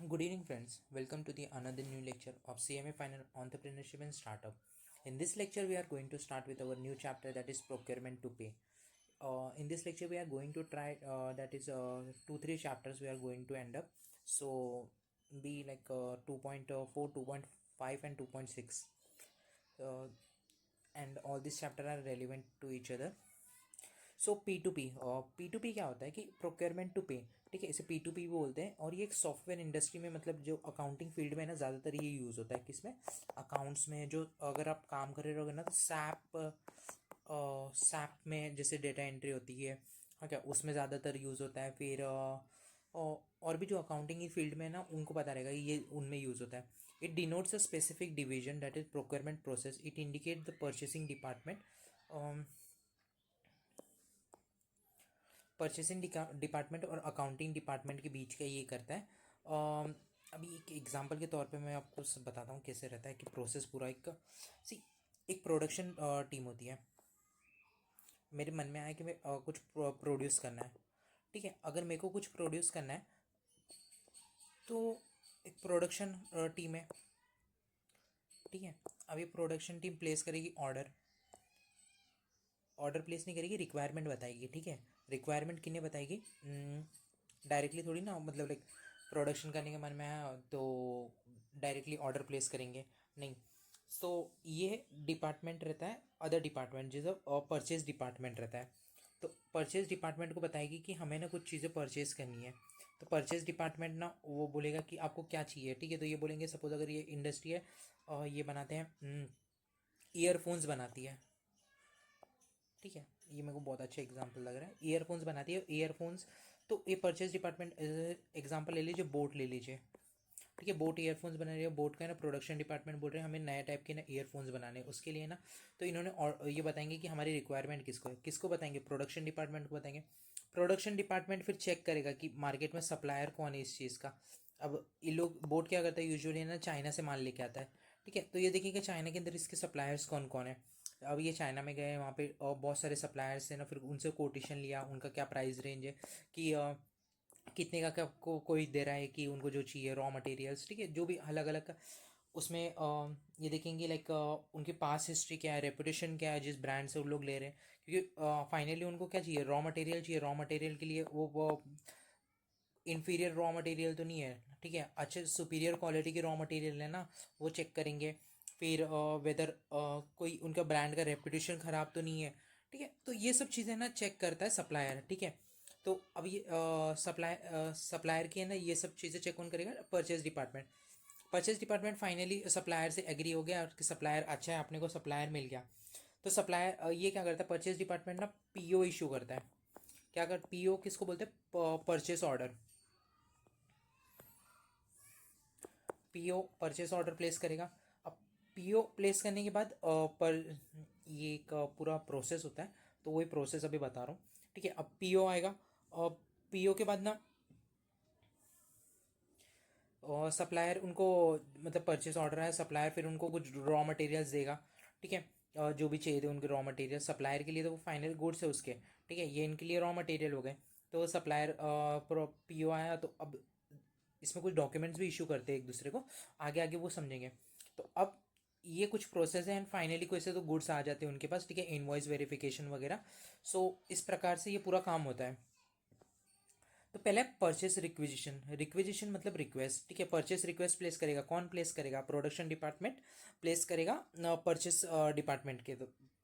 Good evening, friends. Welcome to the another new lecture of CMA Final Entrepreneurship and Startup. In this lecture, we are going to start with our new chapter, that is procurement to pay. In this lecture, we are going to try that is 2-3 chapters we are going to end up. So be like 2.4, 2.5, and 2.6. Uh, and all these chapter are relevant to each other. So P2P क्या होता है कि procurement to पे, ठीक है, इसे P2P भी बोलते हैं। और ये एक सॉफ्टवेयर इंडस्ट्री में, मतलब जो अकाउंटिंग फील्ड में ना ज़्यादातर ये यूज़ होता है। किसमें? अकाउंट्स में। जो अगर आप काम कर रहे रहोगे ना, तो सैप में जैसे डेटा एंट्री होती है, हाँ क्या, उसमें ज़्यादातर यूज़ होता है। फिर और भी जो अकाउंटिंग की फील्ड में है ना, उनको पता रहेगा ये उनमें यूज़ होता है। It denotes a specific division, that is procurement process. It indicate the purchasing department. Purchasing department और अकाउंटिंग डिपार्टमेंट के बीच का ये करता है। अभी एक एग्जांपल के तौर पे मैं आपको बताता हूँ कैसे रहता है कि प्रोसेस पूरा एक सी एक प्रोडक्शन टीम होती है। मेरे मन में आया कि मैं कुछ प्रोड्यूस करना है, ठीक है। अगर मेरे को कुछ प्रोड्यूस करना है तो एक प्रोडक्शन टीम है, ठीक है। अब ये प्रोडक्शन टीम प्लेस करेगी ऑर्डर। ऑर्डर प्लेस नहीं करेगी, रिक्वायरमेंट बताएगी, ठीक है। रिक्वायरमेंट किन्हें बताएगी? डायरेक्टली थोड़ी ना, मतलब लाइक प्रोडक्शन करने के मन में आया तो डायरेक्टली ऑर्डर प्लेस करेंगे, नहीं। सो ये डिपार्टमेंट रहता है, अदर डिपार्टमेंट, जैसे परचेज डिपार्टमेंट रहता है। तो परचेज डिपार्टमेंट को बताएगी कि हमें ना कुछ चीज़ें परचेज करनी है। तो परचेज डिपार्टमेंट ना वो बोलेगा कि आपको क्या चाहिए, ठीक है। तो ये बोलेंगे, सपोज अगर ये इंडस्ट्री है और ये बनाते हैं, ईयरफोन्स बनाती है, ठीक है। ये मेरे को बहुत अच्छा एग्जांपल लग रहा है। ईयरफोन्स बनाती है, ईयरफोन्स। तो ये परचेज डिपार्टमेंट, एग्जांपल ले लीजिए, बोट ले लीजिए, ठीक है। बोट ईयरफोन्स बना रही है। बोट का है ना, प्रोडक्शन डिपार्टमेंट बोल रहे हैं हमें नए टाइप के ना ईयरफोन्स बनाने हैं, उसके लिए ना। तो इन्होंने और ये बताएंगे कि हमारी रिक्वायरमेंट किसको है, किसको बताएंगे? प्रोडक्शन डिपार्टमेंट को बताएंगे। प्रोडक्शन डिपार्टमेंट फिर चेक करेगा कि मार्केट में सप्लायर कौन है इस चीज़ का। अब ये लोग, बोट क्या करता है यूजुअली ना, चाइना से माल लेके आता है, ठीक है। तो ये देखेंगे चाइना के अंदर इसके सप्लायर्स कौन कौन है। अब ये चाइना में गए, वहाँ पे बहुत सारे सप्लायर्स हैं ना, फिर उनसे कोटेशन लिया, उनका क्या प्राइस रेंज है, कि कितने का को कोई दे रहा है, कि उनको जो चाहिए रॉ मटेरियल्स, ठीक है, जो भी अलग अलग का। उसमें ये देखेंगे लाइक उनके पास हिस्ट्री क्या है, रेपुटेशन क्या है, जिस ब्रांड से वो लोग ले रहे हैं। क्योंकि फाइनली उनको क्या चाहिए? रॉ मटेरियल चाहिए। रॉ मटेरियल के लिए वो इन्फीरियर रॉ मटेरियल तो नहीं है, ठीक है, अच्छे सुपीरियर क्वालिटी की रॉ मटेरियल है ना, वो चेक करेंगे। फिर वेदर कोई उनका ब्रांड का रेपुटेशन ख़राब तो नहीं है, ठीक है। तो ये सब चीज़ें ना चेक करता है सप्लायर, ठीक है। तो अब ये सप्लायर की है ना, ये सब चीज़ें चेक कौन करेगा? Purchase department. Purchase department finally supplier से एग्री हो गया, और कि सप्लायर अच्छा है, अपने को सप्लायर मिल गया। तो सप्लायर ये क्या करता है? परचेज डिपार्टमेंट ना पीओ इशू करता है। क्या कर पीओ किसको बोलते हैं? Purchase order. PO purchase order place करेगा। अब पीओ प्लेस करने के बाद पर ये एक पूरा प्रोसेस होता है, तो वही प्रोसेस अभी बता रहा हूँ, ठीक है। अब पीओ आएगा, और पीओ के बाद ना सप्लायर उनको, मतलब परचेस ऑर्डर है, सप्लायर फिर उनको कुछ रॉ मटेरियल्स देगा, ठीक है। जो भी चाहिए थे उनके रॉ मटेरियल सप्लायर के लिए, तो वो फाइनल गुड्स है उसके, ठीक है। ये इनके लिए रॉ मटेरियल हो गए। तो सप्लायर पीओ आया, तो अब इसमें कुछ डॉक्यूमेंट्स भी इशू करते हैं एक दूसरे को, आगे आगे वो समझेंगे। तो अब ये कुछ प्रोसेस है, एंड फाइनली कोई से तो गुड्स आ जाते हैं उनके पास, ठीक है, इनवॉइस वेरिफिकेशन वगैरह। सो इस प्रकार से ये पूरा काम होता है। तो पहले परचेस रिक्विजिशन। रिक्विजिशन मतलब रिक्वेस्ट, ठीक है। परचेस रिक्वेस्ट प्लेस करेगा, कौन प्लेस करेगा? प्रोडक्शन डिपार्टमेंट प्लेस करेगा परचेस डिपार्टमेंट के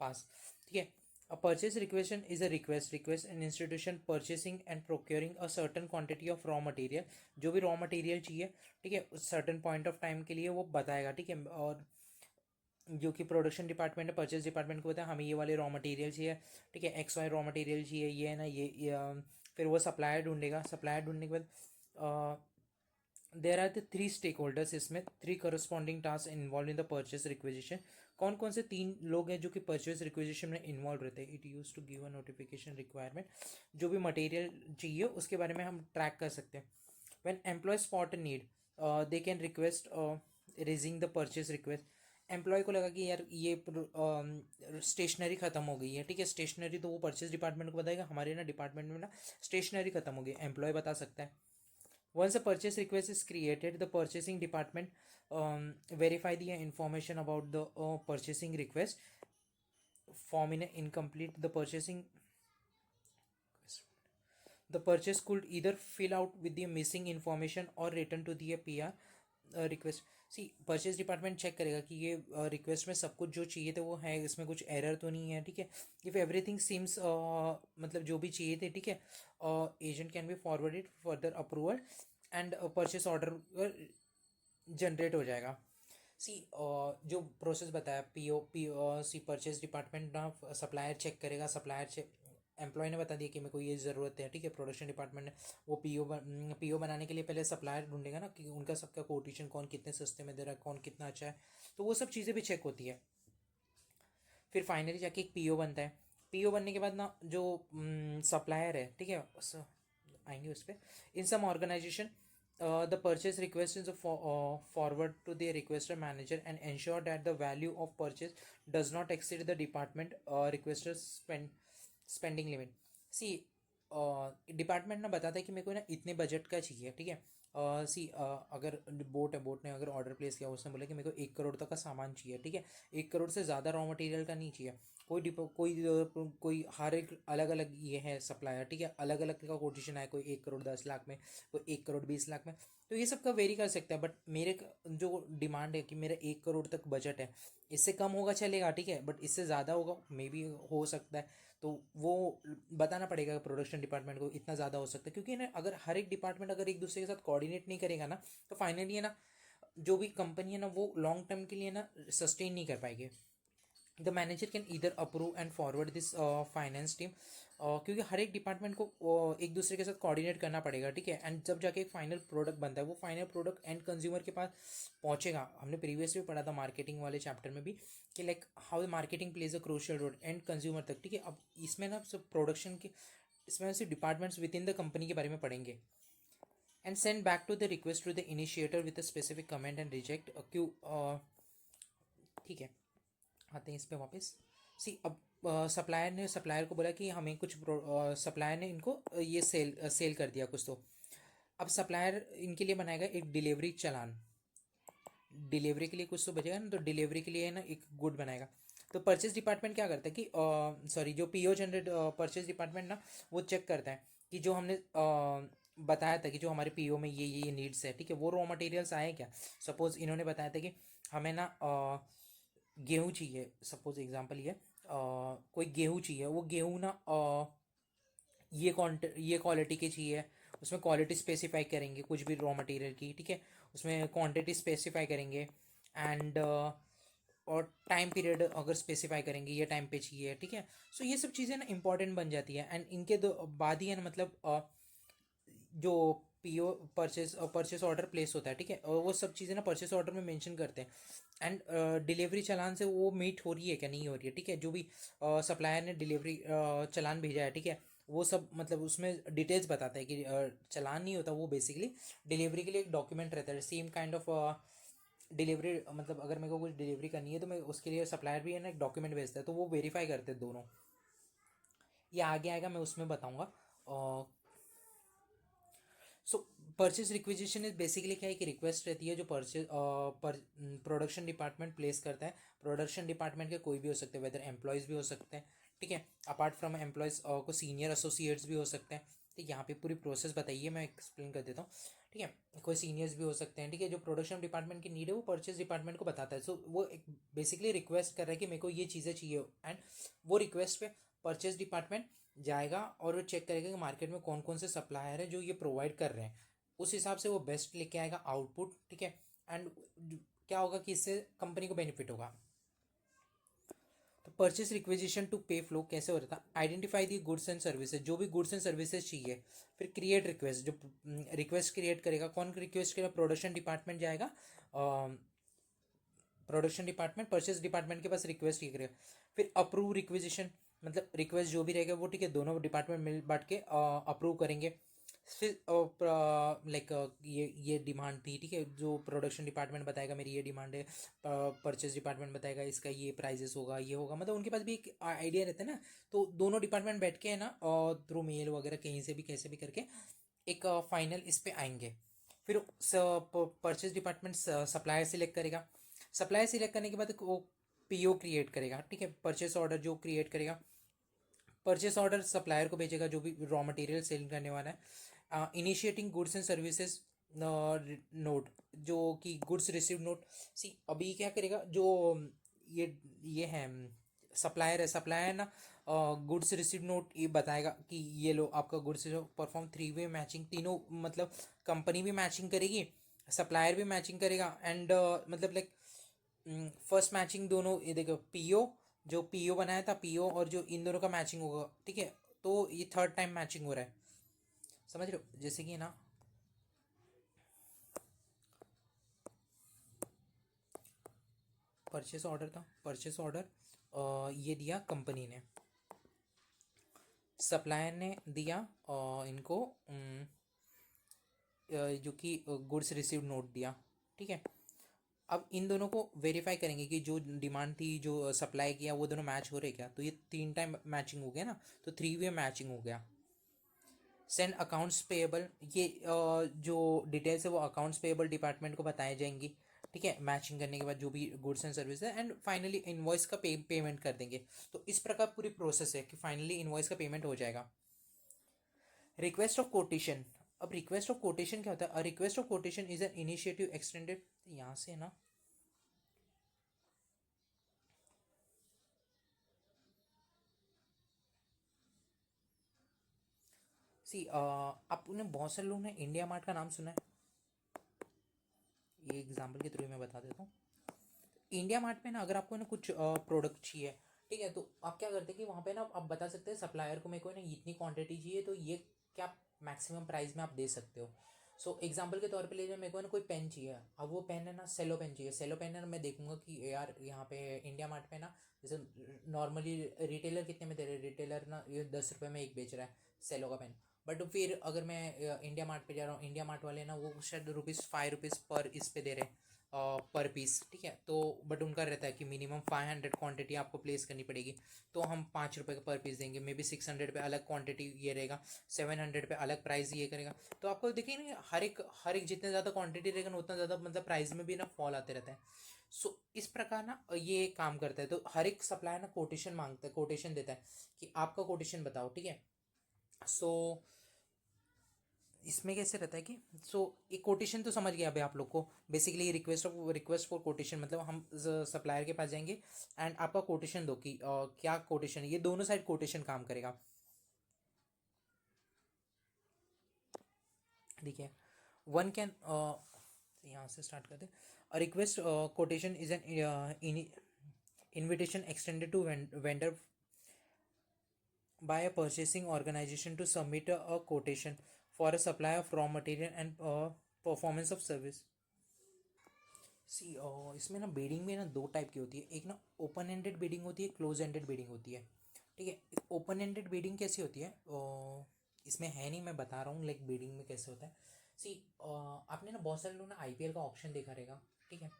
पास, ठीक है। A purchase requisition is a request an institution purchasing and procuring a certain quantity of raw material। जो भी रॉ मटेरियल चाहिए, ठीक है, उस सर्टन पॉइंट ऑफ टाइम के लिए वो बताएगा, ठीक है। और जो कि प्रोडक्शन डिपार्टमेंट है, परचेज डिपार्टमेंट को बताया हमें ये वाले रॉ मटेरियल चाहिए, ठीक है, एक्स वाई रॉ मटेरियल चाहिए, ये है ना, ये फिर वो सप्लायर ढूंढेगा। सप्लायर ढूंढने के बाद there are the 3 stakeholders, इसमें 3 corresponding task involve in the purchase requisition. कौन कौन से 3 लोग हैं जो कि परचेस रिक्वेजिशन में इन्वॉल्व रहते हैं? It use to give a notification requirement. जो भी मटेरियल चाहिए उसके बारे में हम ट्रैक कर सकते हैं। When employ spot need, they can request raising the purchase request. Employ को लगा कि यार ये स्टेशनरी खत्म हो गई है, ठीक है, स्टेशनरी, तो वो परचेस डिपार्टमेंट को बताएगा हमारे ना डिपार्टमेंट में ना स्टेशनरी खत्म हो गई, एम्प्लॉय बता सकता है। Once a purchase request is created, the purchasing department verify the information about the purchasing request. Form in a incomplete, the purchase could either fill out with the missing information or return to the PR request. See purchase department check करेगा कि ये request में सब कुछ जो चाहिए था वो है, इसमें कुछ एरर तो नहीं है. ठीक है. इफ़ एवरीथिंग सीम्स मतलब जो भी चाहिए थे, ठीक है, agent can be forwarded further approval and purchase order generate हो जाएगा. सी जो प्रोसेस बताया, सी परचेज डिपार्टमेंट ना सप्लायर चेक करेगा. सप्लायर चेक एम्प्लॉय ने बता दिया कि मेरे को ये ज़रूरत है. ठीक है. प्रोडक्शन डिपार्टमेंट ने वो पीओ बनाने के लिए पहले सप्लायर ढूंढेगा ना कि उनका सबका कोटेशन कौन कितने सस्ते में दे रहा है, कौन कितना अच्छा है. तो वो सब चीज़ें भी चेक होती है. फिर फाइनली जाके एक पीओ बनता है. पीओ बनने के बाद ना जो सप्लायर है, ठीक है, आएंगे उस पर. इन सम organisation the purchase request is forward to the requester manager and ensure that the value of purchase does not exceed the department requester's spending limit. C department ना बताता है कि मेरे को ना इतने बजट का चाहिए. ठीक है. सी अगर बोट ने अगर ऑर्डर प्लेस किया, उसने बोला कि मेरे को 1 करोड़ तक का सामान चाहिए. ठीक है. 1 करोड़ से ज़्यादा रॉ मटेरियल का नहीं चाहिए. कोई हर एक अलग अलग ये है सप्लायर. ठीक है. अलग अलग का कोटेशन है. कोई 1 करोड़ 10 लाख में, कोई 1 करोड़ 20 लाख में. तो ये सब का वेरी कर सकता है. बट मेरे जो डिमांड है कि मेरा 1 करोड़ तक बजट है, इससे कम होगा चलेगा. ठीक है. बट इससे ज़्यादा होगा मे बी हो सकता है. तो वो बताना पड़ेगा प्रोडक्शन डिपार्टमेंट को इतना ज़्यादा हो सकता है. क्योंकि ना अगर हर एक डिपार्टमेंट अगर एक दूसरे के साथ कोऑर्डिनेट नहीं करेगा ना, तो फाइनली है ना जो भी कंपनी है ना वो लॉन्ग टर्म के लिए ना सस्टेन नहीं कर पाएगी. The manager can either approve and forward this finance team. क्योंकि हर एक डिपार्टमेंट को एक दूसरे के साथ कोऑर्डिनेट करना पड़ेगा. ठीक है. एंड जब जाके एक फाइनल प्रोडक्ट बनता है, वो फाइनल प्रोडक्ट एंड कंज्यूमर के पास पहुंचेगा. हमने प्रीवियस भी पढ़ा था मार्केटिंग वाले चैप्टर में भी कि like how the marketing plays a crucial role and consumer तक. ठीक है. अब इसमें ना सब प्रोडक्शन के इसमें से departments within the company के बारे में पढ़ेंगे. And send back to the request to the initiator with a specific comment and reject queue. ठीक है. आते हैं इस पे वापस. सी अब सप्लायर को बोला कि हमें कुछ सप्लायर ने इनको ये सेल कर दिया कुछ. तो अब सप्लायर इनके लिए बनाएगा एक डिलीवरी चलान. डिलीवरी के लिए कुछ तो बचेगा ना, तो डिलीवरी के लिए ना एक गुड बनाएगा. तो परचेज डिपार्टमेंट क्या करता है कि सॉरी जो पीओ जनरेट परचेज डिपार्टमेंट ना वो चेक करता है कि जो हमने बताया था कि जो हमारे पीओ में ये नीड्स है. ठीक है. वो रॉ मटेरियल्स आए क्या. सपोज इन्होंने बताया था कि हमें ना गेहूँ चाहिए. सपोज एग्जांपल ये कोई गेहूँ चाहिए. वो गेहूँ ना ये क्वालिटी के चाहिए. उसमें क्वालिटी स्पेसिफाई करेंगे कुछ भी रॉ मटेरियल की. ठीक है. उसमें क्वांटिटी स्पेसिफाई करेंगे एंड और टाइम पीरियड अगर स्पेसिफाई करेंगे ये टाइम पे चाहिए. ठीक है. सो ये सब चीज़ें ना इंपॉर्टेंट बन जाती है. एंड इनके दो बाद ही है ना मतलब जो पीओ परचेस ऑर्डर प्लेस होता है. ठीक है. और वो सब चीज़ें ना परचेस ऑर्डर में मेंशन करते हैं. एंड डिलीवरी चालान से वो मीट हो रही है क्या नहीं हो रही है. ठीक है. जो भी सप्लायर ने डिलीवरी चालान भेजा है, ठीक है, वो सब मतलब उसमें डिटेल्स बताता है कि चालान नहीं होता, वो बेसिकली डिलीवरी के लिए एक डॉक्यूमेंट रहता है. सेम काइंड ऑफ डिलीवरी मतलब अगर मेरे को कुछ डिलीवरी करनी है तो मैं उसके लिए सप्लायर भी है ना एक डॉक्यूमेंट भेजता है. तो वो वेरीफाई करते हैं दोनों. ये आगे आएगा मैं उसमें बताऊँगा. सो परचेज रिक्वेजिशन इज बेसिकली क्या है कि रिक्वेस्ट रहती है जो प्रोडक्शन डिपार्टमेंट प्लेस करता है. प्रोडक्शन डिपार्टमेंट के कोई भी हो सकते हैं, वेदर एम्प्लॉयज़ भी हो सकते हैं. ठीक है. अपार्ट फ्रॉम एम्प्लॉयज़ को सीनियर एसोसिएट्स भी हो सकते हैं. ठीक. यहाँ पे पूरी प्रोसेस बताइए, मैं एक्सप्लेन कर देता हूँ. ठीक है. कोई सीनियर्स भी हो सकते हैं. ठीक है. जो प्रोडक्शन डिपार्टमेंट की नीड है वो परचेज डिपार्टमेंट को बताता है. सो वो एक बेसिकली रिक्वेस्ट कर रहा है कि मेरे को ये चीज़ें चाहिए. एंड वो रिक्वेस्ट पे परचेज डिपार्टमेंट जाएगा और वो चेक करेगा कि मार्केट में कौन कौन से सप्लायर है जो ये प्रोवाइड कर रहे हैं. उस हिसाब से वो बेस्ट लेके आएगा आउटपुट. ठीक है. एंड क्या होगा कि इससे कंपनी को बेनिफिट होगा. तो परचेस रिक्वेजिशन टू पे फ्लो कैसे हो रहा था. Identify the goods and services. जो भी गुड्स एंड सर्विसेज चाहिए. फिर क्रिएट रिक्वेस्ट. जो रिक्वेस्ट क्रिएट करेगा, कौन रिक्वेस्ट करेगा, प्रोडक्शन डिपार्टमेंट जाएगा. प्रोडक्शन डिपार्टमेंट परचेस डिपार्टमेंट के पास रिक्वेस्ट ये करेगा. फिर अप्रूव रिक्वेजिशन मतलब रिक्वेस्ट जो भी रहेगा वो, ठीक है, दोनों डिपार्टमेंट मिल बांट के अप्रूव करेंगे. फिर लाइक ये डिमांड थी. ठीक है. जो प्रोडक्शन डिपार्टमेंट बताएगा मेरी ये डिमांड है, परचेज डिपार्टमेंट बताएगा इसका ये प्राइजेस होगा, ये होगा. मतलब उनके पास भी एक आइडिया रहता है ना. तो दोनों डिपार्टमेंट बैठ के है ना थ्रू मेल वगैरह कहीं से भी कैसे भी करके एक फाइनल इस पे आएंगे. फिर परचेज डिपार्टमेंट सप्लायर सिलेक्ट करेगा। सप्लायर सिलेक्ट करने के बाद वो पीओ क्रिएट करेगा, ठीक है, परचेस ऑर्डर जो क्रिएट करेगा। परचेस ऑर्डर सप्लायर को भेजेगा जो भी रॉ मटेरियल सेल करने वाला है। Initiating goods and services note, जो कि गुड्स रिसीव नोट। सी अभी क्या करेगा, जो ये है सप्लायर है, सप्लायर ना गुड्स रिसीव नोट ये बताएगा कि ये लो आपका गुड्स परफॉर्म 3 वे मैचिंग, तीनों मतलब कंपनी भी मैचिंग करेगी, सप्लायर भी मैचिंग करेगा, एंड मतलब लाइक फर्स्ट मैचिंग दोनों, ये देखो पीओ, जो पीओ बनाया था पीओ और जो इन दोनों का मैचिंग होगा, ठीक है। तो ये थर्ड टाइम मैचिंग हो रहा है, समझ रहे हो, जैसे कि ना परचेस ऑर्डर था, परचेस ऑर्डर ये दिया कंपनी ने, सप्लायर ने दिया इनको जो कि गुड्स रिसीव नोट दिया, ठीक है। अब इन दोनों को वेरीफाई करेंगे कि जो डिमांड थी जो सप्लाई किया वो दोनों मैच हो रहे क्या, तो ये 3 टाइम मैचिंग हो गया ना, तो 3 वे मैचिंग हो गया। सेंड अकाउंट्स पेएबल, ये जो डिटेल्स है वो अकाउंट्स पेएबल डिपार्टमेंट को बताई जाएंगी, ठीक है, मैचिंग करने के बाद जो भी गुड्स एंड सर्विस है, एंड फाइनली इनवॉइस का पेमेंट कर देंगे। तो इस प्रकार पूरी प्रोसेस है कि फाइनली इनवॉइस का पेमेंट हो जाएगा। रिक्वेस्ट ऑफ कोटेशन, अब रिक्वेस्ट ऑफ कोटेशन क्या होता है, request of quotation is an initiative extended, यहाँ से ना सी आपने बहुत सारे लोग ने इंडिया मार्ट का नाम सुना है, ये एग्जाम्पल के थ्रू मैं बता देता हूँ। इंडिया मार्ट में ना अगर आपको ना कुछ प्रोडक्ट चाहिए, ठीक है, तो आप क्या करते हैं कि वहाँ पे ना आप बता सकते हैं सप्लायर को, मेरे को ना इतनी क्वांटिटी चाहिए, तो ये क्या मैक्सिमम प्राइस में आप दे सकते हो। सो एग्जांपल के तौर पे ले जाए, मेरे को ना कोई पेन चाहिए, अब वो पेन है ना सेलो पेन चाहिए, सेलो पेन है ना, मैं देखूंगा कि यार यहाँ पे इंडिया मार्ट पे ना जैसे नॉर्मली रिटेलर कितने में दे रहे हैं, रिटेलर ना ये 10 रुपये में एक बेच रहा है सेलो का पेन, बट फिर अगर मैं इंडिया मार्ट पे जा रहा हूँ, इंडिया मार्ट वाले ना वो शायद ₹5 पर इस पे दे रहे हैं पर पीस, ठीक है। तो बट उनका रहता है कि मिनिमम 500 क्वांटिटी आपको प्लेस करनी पड़ेगी, तो हम ₹5 का पर पीस देंगे, मे बी 600 पे अलग क्वांटिटी ये रहेगा, 700 पे अलग प्राइस ये करेगा। तो आपको देखिए ना हर एक जितने ज़्यादा क्वांटिटी रहेगा ना उतना ज़्यादा मतलब प्राइस में भी ना फॉल आते रहता है। सो इस प्रकार ना ये काम करता है, तो हर एक सप्लायर ना कोटेशन मांगता है, कोटेशन देता है कि आपका कोटेशन बताओ, ठीक है। सो इसमें कैसे रहता है कि एक कोटेशन तो समझ गया अभी आप लोग को, बेसिकली रिक्वेस्ट फॉर कोटेशन मतलब हम सप्लायर के पास जाएंगे एंड आपका कोटेशन दो कि क्या कोटेशन है, ये दोनों साइड कोटेशन काम करेगा। देखिए वन कैन, यहाँ से स्टार्ट करते, request quotation is an invitation extended to vendor by a purchasing organization to submit a quotation for a supply of raw material and performance of service। सी इसमें ना bidding में ना दो टाइप की होती है, एक ना ओपन एंडेड बिडिंग होती है, क्लोज एंडेड बिडिंग होती है, ठीक है। ओपन एंडेड बिडिंग कैसी होती है, इसमें है नहीं, मैं बता रहा हूँ लाइक बिडिंग में कैसे होता है। सी आपने ना बहुत सारे लोग ना आईपीएल का ऑप्शन देखा रहेगा, ठीक है।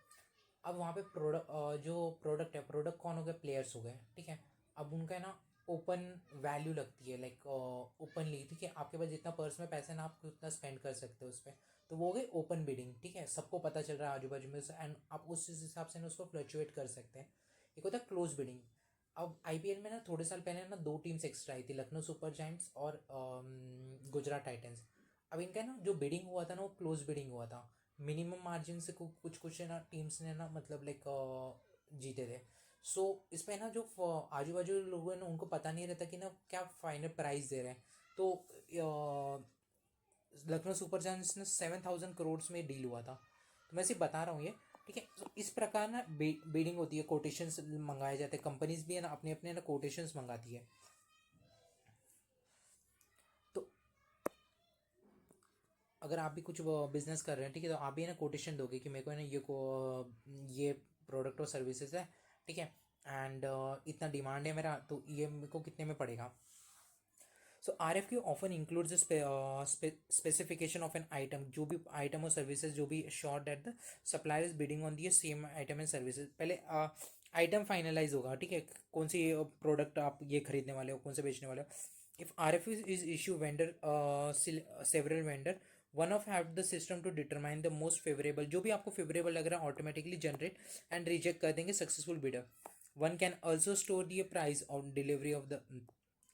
अब वहाँ पे प्रोडक्ट जो प्रोडक्ट है, प्रोडक्ट कौन हो गए, प्लेयर्स हो गए, ठीक है। अब उनका ना ओपन वैल्यू लगती है लाइक ओपनली, ठीक है, आपके पास जितना पर्स में पैसा है ना आप उतना स्पेंड कर सकते हो उस पर, तो वो हो गई ओपन बिडिंग, ठीक है, सबको पता चल रहा है आजू बाजू में, एंड आप उस हिसाब से ना उसको फ्लक्चुएट कर सकते हैं। एक होता है क्लोज बिडिंग। अब आईपीएल में ना थोड़े साल पहले ना दो टीम्स एक्स्ट्रा आई थी, लखनऊ सुपर जायंट्स और गुजरात टाइटंस। अब इनका ना जो बिडिंग हुआ था ना वो क्लोज बिडिंग हुआ था, मिनिमम मार्जिन से कुछ कुछ है ना टीम्स ने ना मतलब लाइक जीते थे। सो इसमें ना जो आजू बाजू लोग हैं ना उनको पता नहीं रहता कि ना क्या फाइनल प्राइस दे रहे हैं। तो लखनऊ सुपर जायंट्स ने 7,000 करोड़ में डील हुआ था, तो मैं सिर्फ बता रहा हूँ ये, ठीक है। तो इस प्रकार ना बिडिंग होती है, कोटेशंस मंगाए जाते हैं, कंपनीज भी है ना अपने अपने ना कोटेशंस मंगाती है। तो अगर आप भी कुछ बिजनेस कर रहे हैं, ठीक है, तो आप भी ना कोटेशन दोगे कि मेरे को है ना ये प्रोडक्ट और सर्विसेज है, ठीक है, एंड इतना डिमांड है मेरा, तो ये मेरे को कितने में पड़ेगा। So R F Q often includes specification of an item, जो भी आइटम और सर्विसेज जो भी sure that the supplier is bidding on the same item and services, पहले आइटम फाइनलाइज होगा, ठीक है, कौन सी प्रोडक्ट आप ये खरीदने वाले हो, कौन से बेचने वाले हो। If R F is issue vendor several vendor one of have the system to determine the most favourable, जो भी आपको फेवरेबल लग रहा है ऑटोमेटिकली जनरेट एंड रिजेक्ट कर देंगे successful bidder. One can also store the price on delivery of the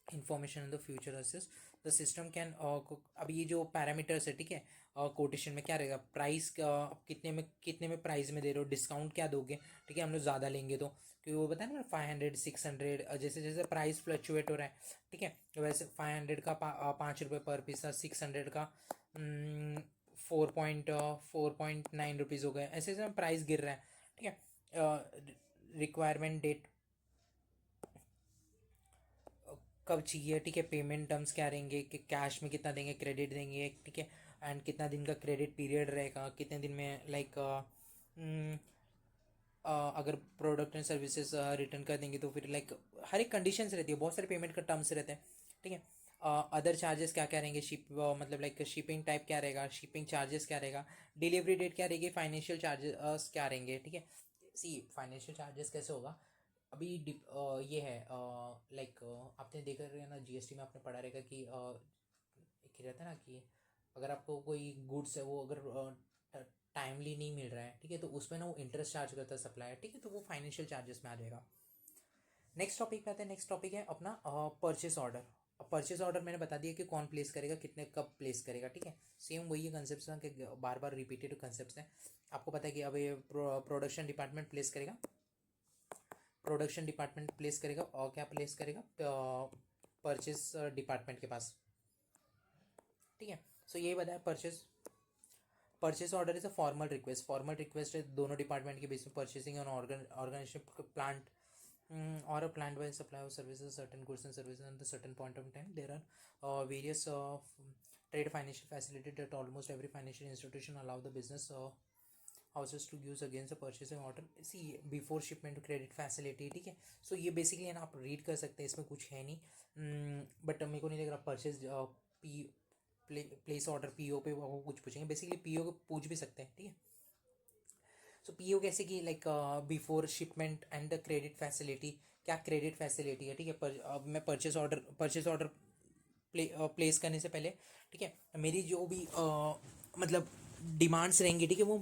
information in the future assess. The system can, अब ये जो पैरामीटर्स है, ठीक है, कोटेशन में क्या रहेगा, प्राइस कितने में प्राइस में दे रहे हो, डिस्काउंट क्या दोगे, ठीक है, हम लोग ज़्यादा लेंगे तो, क्योंकि वो बताया ना 500 600, जैसे जैसे प्राइस फ्लक्चुएट हो रहा है, ठीक है, तो वैसे 500 का 5 रुपये पर पीस था, 600 का 4.9 रुपीज़ हो गए, ऐसे ऐसे प्राइस गिर रहा है, ठीक है. रिक्वायरमेंट डेट कब चाहिए, ठीक है, पेमेंट टर्म्स क्या रहेंगे, कि कैश में कितना देंगे, क्रेडिट देंगे, ठीक है, एंड कितना दिन का क्रेडिट पीरियड रहेगा, कितने दिन में लाइक अगर प्रोडक्ट एंड सर्विसेज रिटर्न कर देंगे तो फिर लाइक हर एक कंडीशंस रहती है, बहुत सारे पेमेंट का टर्म्स रहते हैं, ठीक है. अदर चार्जेस क्या क्या रहेंगे, मतलब लाइक शिपिंग टाइप क्या रहेगा, शिपिंग चार्जेस क्या रहेगा, डिलीवरी डेट क्या रहेगी, फाइनेंशियल चार्जेस क्या रहेंगे, ठीक है. सी फाइनेंशियल चार्जेस कैसे होगा, अभी ये है लाइक आपने देखा रहेगा ना, जीएसटी में आपने पढ़ा रहेगा कि एक ही रहता है ना कि अगर आपको कोई गुड्स है वो अगर टाइमली नहीं मिल रहा है, ठीक है, तो उसमें ना वो इंटरेस्ट चार्ज करता है सप्लायर, ठीक है, तो वो फाइनेंशियल चार्जेस में आ जाएगा. नेक्स्ट टॉपिक पे आते हैं. नेक्स्ट टॉपिक है अपना परचेस ऑर्डर. परचेस ऑर्डर मैंने बता दिया कि कौन प्लेस करेगा, कितने कब प्लेस करेगा, ठीक है. सेम वही कंसेप्ट हैं कि बार बार रिपीटेड कंसेप्ट हैं. आपको पता है कि अब ये प्रोडक्शन डिपार्टमेंट प्लेस करेगा, प्रोडक्शन डिपार्टमेंट प्लेस करेगा और क्या प्लेस करेगा, परचेस डिपार्टमेंट के पास, ठीक है. सो यही बताया purchase. Purchase order is a formal request है दोनों डिपार्टमेंट के बीच में, purchasing an organization plant or a plant by supply of services, certain goods and services at a certain point of time. There are various trade financial facility that almost every financial institution allow the business houses to use against the purchasing order. See before shipment credit facility, ठीक है. सो ये basically है ना, आप read कर सकते हैं, इसमें कुछ है नहीं, बट मेरे को नहीं लग रहा purchase P place order PO पे वो कुछ पूछेंगे, बेसिकली पीओ को पूछ भी सकते हैं, ठीक है. सो पीओ कैसे कि like before shipment and the credit facility, क्या क्रेडिट फैसिलिटी है, ठीक है. मैं परचेज ऑर्डर प्लेस करने से पहले, ठीक है, मेरी जो भी मतलब डिमांड्स रहेंगी, ठीक है, वो